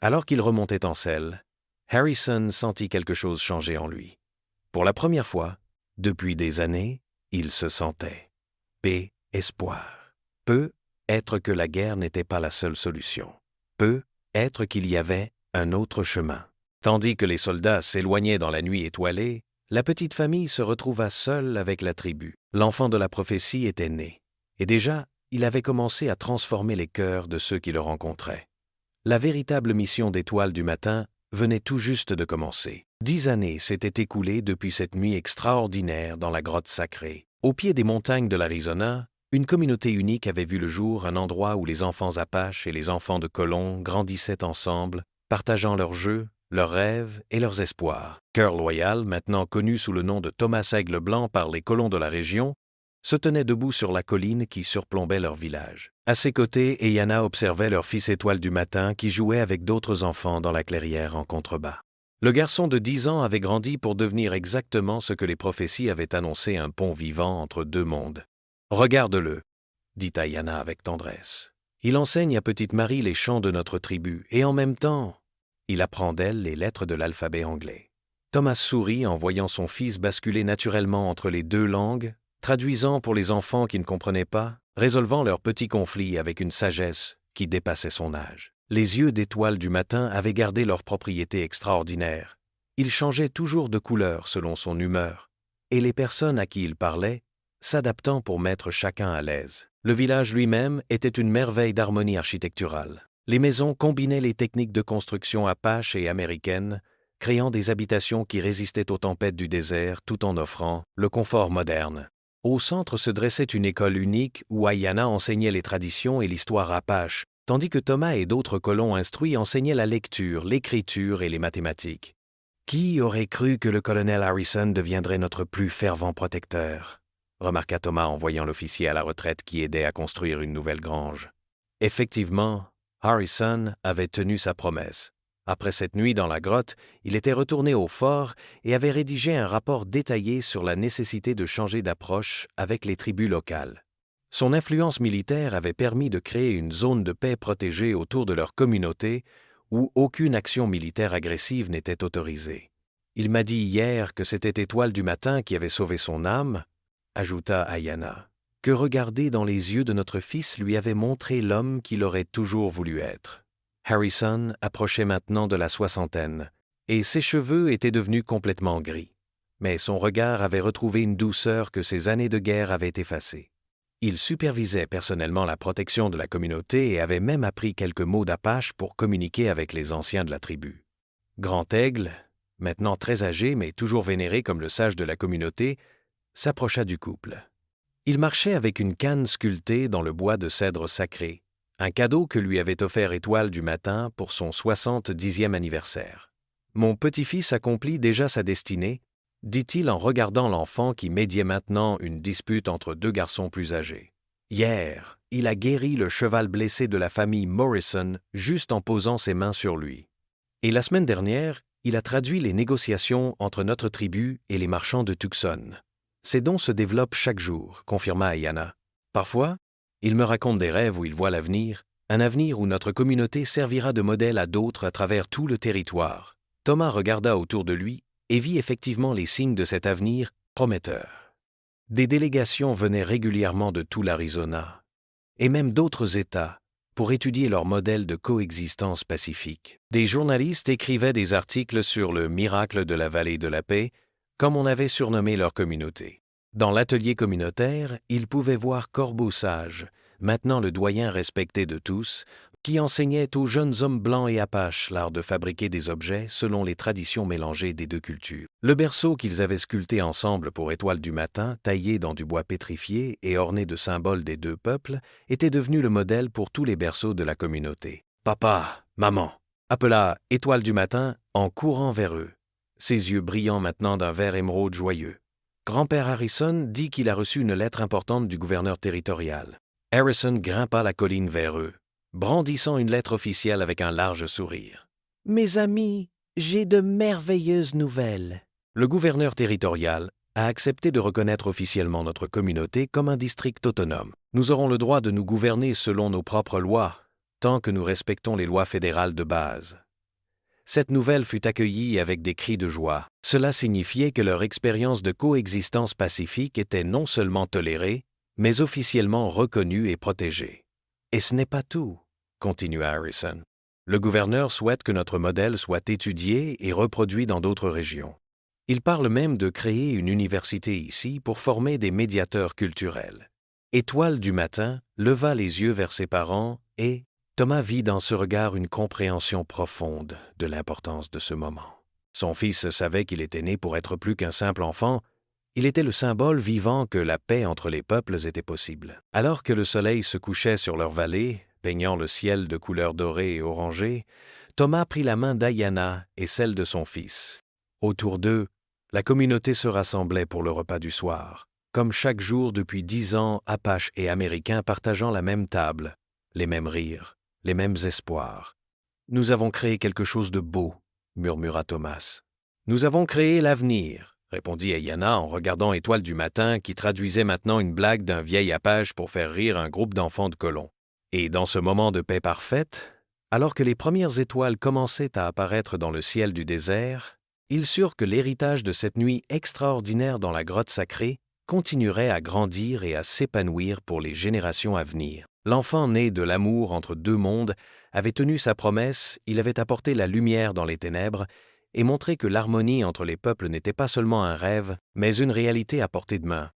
Alors qu'il remontait en selle, Harrison sentit quelque chose changer en lui. Pour la première fois, depuis des années, il se sentait paix, espoir. Peut-être que la guerre n'était pas la seule solution. Peut-être qu'il y avait un autre chemin. Tandis que les soldats s'éloignaient dans la nuit étoilée, la petite famille se retrouva seule avec la tribu. L'enfant de la prophétie était né, et déjà, il avait commencé à transformer les cœurs de ceux qui le rencontraient. La véritable mission d'Étoile du matin venait tout juste de commencer. 10 années s'étaient écoulées depuis cette nuit extraordinaire dans la grotte sacrée. Au pied des montagnes de l'Arizona, une communauté unique avait vu le jour, un endroit où les enfants apaches et les enfants de colons grandissaient ensemble, partageant leurs jeux, leurs rêves et leurs espoirs. Cœur Loyal, maintenant connu sous le nom de Thomas Aigle Blanc par les colons de la région, se tenait debout sur la colline qui surplombait leur village. À ses côtés, Eyana observait leur fils Étoile du matin qui jouait avec d'autres enfants dans la clairière en contrebas. Le garçon de 10 ans avait grandi pour devenir exactement ce que les prophéties avaient annoncé, un pont vivant entre deux mondes. « Regarde-le » dit Yana avec tendresse. « Il enseigne à petite Marie les chants de notre tribu et en même temps, il apprend d'elle les lettres de l'alphabet anglais. » Thomas sourit en voyant son fils basculer naturellement entre les deux langues, traduisant pour les enfants qui ne comprenaient pas, résolvant leurs petits conflits avec une sagesse qui dépassait son âge. Les yeux d'Étoile du matin avaient gardé leur propriété extraordinaire. Ils changeaient toujours de couleur selon son humeur, et les personnes à qui il parlait, s'adaptant pour mettre chacun à l'aise. Le village lui-même était une merveille d'harmonie architecturale. Les maisons combinaient les techniques de construction apaches et américaines, créant des habitations qui résistaient aux tempêtes du désert tout en offrant le confort moderne. Au centre se dressait une école unique où Ayana enseignait les traditions et l'histoire apache, tandis que Thomas et d'autres colons instruits enseignaient la lecture, l'écriture et les mathématiques. Qui aurait cru que le colonel Harrison deviendrait notre plus fervent protecteur ? Remarqua Thomas en voyant l'officier à la retraite qui aidait à construire une nouvelle grange. Effectivement, Harrison avait tenu sa promesse. Après cette nuit dans la grotte, il était retourné au fort et avait rédigé un rapport détaillé sur la nécessité de changer d'approche avec les tribus locales. Son influence militaire avait permis de créer une zone de paix protégée autour de leur communauté où aucune action militaire agressive n'était autorisée. « Il m'a dit hier que c'était Étoile du matin qui avait sauvé son âme, » ajouta Ayana, « que regarder dans les yeux de notre fils lui avait montré l'homme qu'il aurait toujours voulu être. » Harrison approchait maintenant de la soixantaine, et ses cheveux étaient devenus complètement gris. Mais son regard avait retrouvé une douceur que ses années de guerre avaient effacée. Il supervisait personnellement la protection de la communauté et avait même appris quelques mots d'apache pour communiquer avec les anciens de la tribu. Grand Aigle, maintenant très âgé mais toujours vénéré comme le sage de la communauté, s'approcha du couple. Il marchait avec une canne sculptée dans le bois de cèdre sacré, un cadeau que lui avait offert Étoile du matin pour son 70e anniversaire. « Mon petit-fils accomplit déjà sa destinée » dit-il en regardant l'enfant qui médiait maintenant une dispute entre deux garçons plus âgés. Hier, il a guéri le cheval blessé de la famille Morrison juste en posant ses mains sur lui. Et la semaine dernière, il a traduit les négociations entre notre tribu et les marchands de Tucson. Ces dons se développent chaque jour, confirma Ayana. Parfois, ils me racontent des rêves où ils voient l'avenir, un avenir où notre communauté servira de modèle à d'autres à travers tout le territoire. Thomas regarda autour de lui et vit effectivement les signes de cet avenir prometteur. Des délégations venaient régulièrement de tout l'Arizona, et même d'autres États, pour étudier leur modèle de coexistence pacifique. Des journalistes écrivaient des articles sur le miracle de la vallée de la paix, comme on avait surnommé leur communauté. Dans l'atelier communautaire, ils pouvaient voir Corbeau Sage, maintenant le doyen respecté de tous, qui enseignait aux jeunes hommes blancs et apaches l'art de fabriquer des objets selon les traditions mélangées des deux cultures. Le berceau qu'ils avaient sculpté ensemble pour Étoile du matin, taillé dans du bois pétrifié et orné de symboles des deux peuples, était devenu le modèle pour tous les berceaux de la communauté. « Papa, maman !» appela Étoile du matin en courant vers eux, ses yeux brillant maintenant d'un vert émeraude joyeux. Grand-père Harrison dit qu'il a reçu une lettre importante du gouverneur territorial. Harrison grimpa la colline vers eux, brandissant une lettre officielle avec un large sourire. « Mes amis, j'ai de merveilleuses nouvelles. » Le gouverneur territorial a accepté de reconnaître officiellement notre communauté comme un district autonome. Nous aurons le droit de nous gouverner selon nos propres lois, tant que nous respectons les lois fédérales de base. Cette nouvelle fut accueillie avec des cris de joie. Cela signifiait que leur expérience de coexistence pacifique était non seulement tolérée, mais officiellement reconnue et protégée. Et ce n'est pas tout, continua Harrison. Le gouverneur souhaite que notre modèle soit étudié et reproduit dans d'autres régions. Il parle même de créer une université ici pour former des médiateurs culturels. Étoile du matin leva les yeux vers ses parents et Thomas vit dans ce regard une compréhension profonde de l'importance de ce moment. Son fils savait qu'il était né pour être plus qu'un simple enfant. Il était le symbole vivant que la paix entre les peuples était possible. Alors que le soleil se couchait sur leur vallée, peignant le ciel de couleurs dorées et orangées, Thomas prit la main d'Ayana et celle de son fils. Autour d'eux, la communauté se rassemblait pour le repas du soir, comme chaque jour depuis 10 ans, Apaches et Américains partageant la même table, les mêmes rires, les mêmes espoirs. « Nous avons créé quelque chose de beau, » murmura Thomas. « Nous avons créé l'avenir, » répondit Ayana en regardant Étoile du matin qui traduisait maintenant une blague d'un vieil Apache pour faire rire un groupe d'enfants de colons. Et dans ce moment de paix parfaite, alors que les premières étoiles commençaient à apparaître dans le ciel du désert, ils surent que l'héritage de cette nuit extraordinaire dans la grotte sacrée continuerait à grandir et à s'épanouir pour les générations à venir. L'enfant né de l'amour entre deux mondes avait tenu sa promesse, il avait apporté la lumière dans les ténèbres et montré que l'harmonie entre les peuples n'était pas seulement un rêve, mais une réalité à portée de main.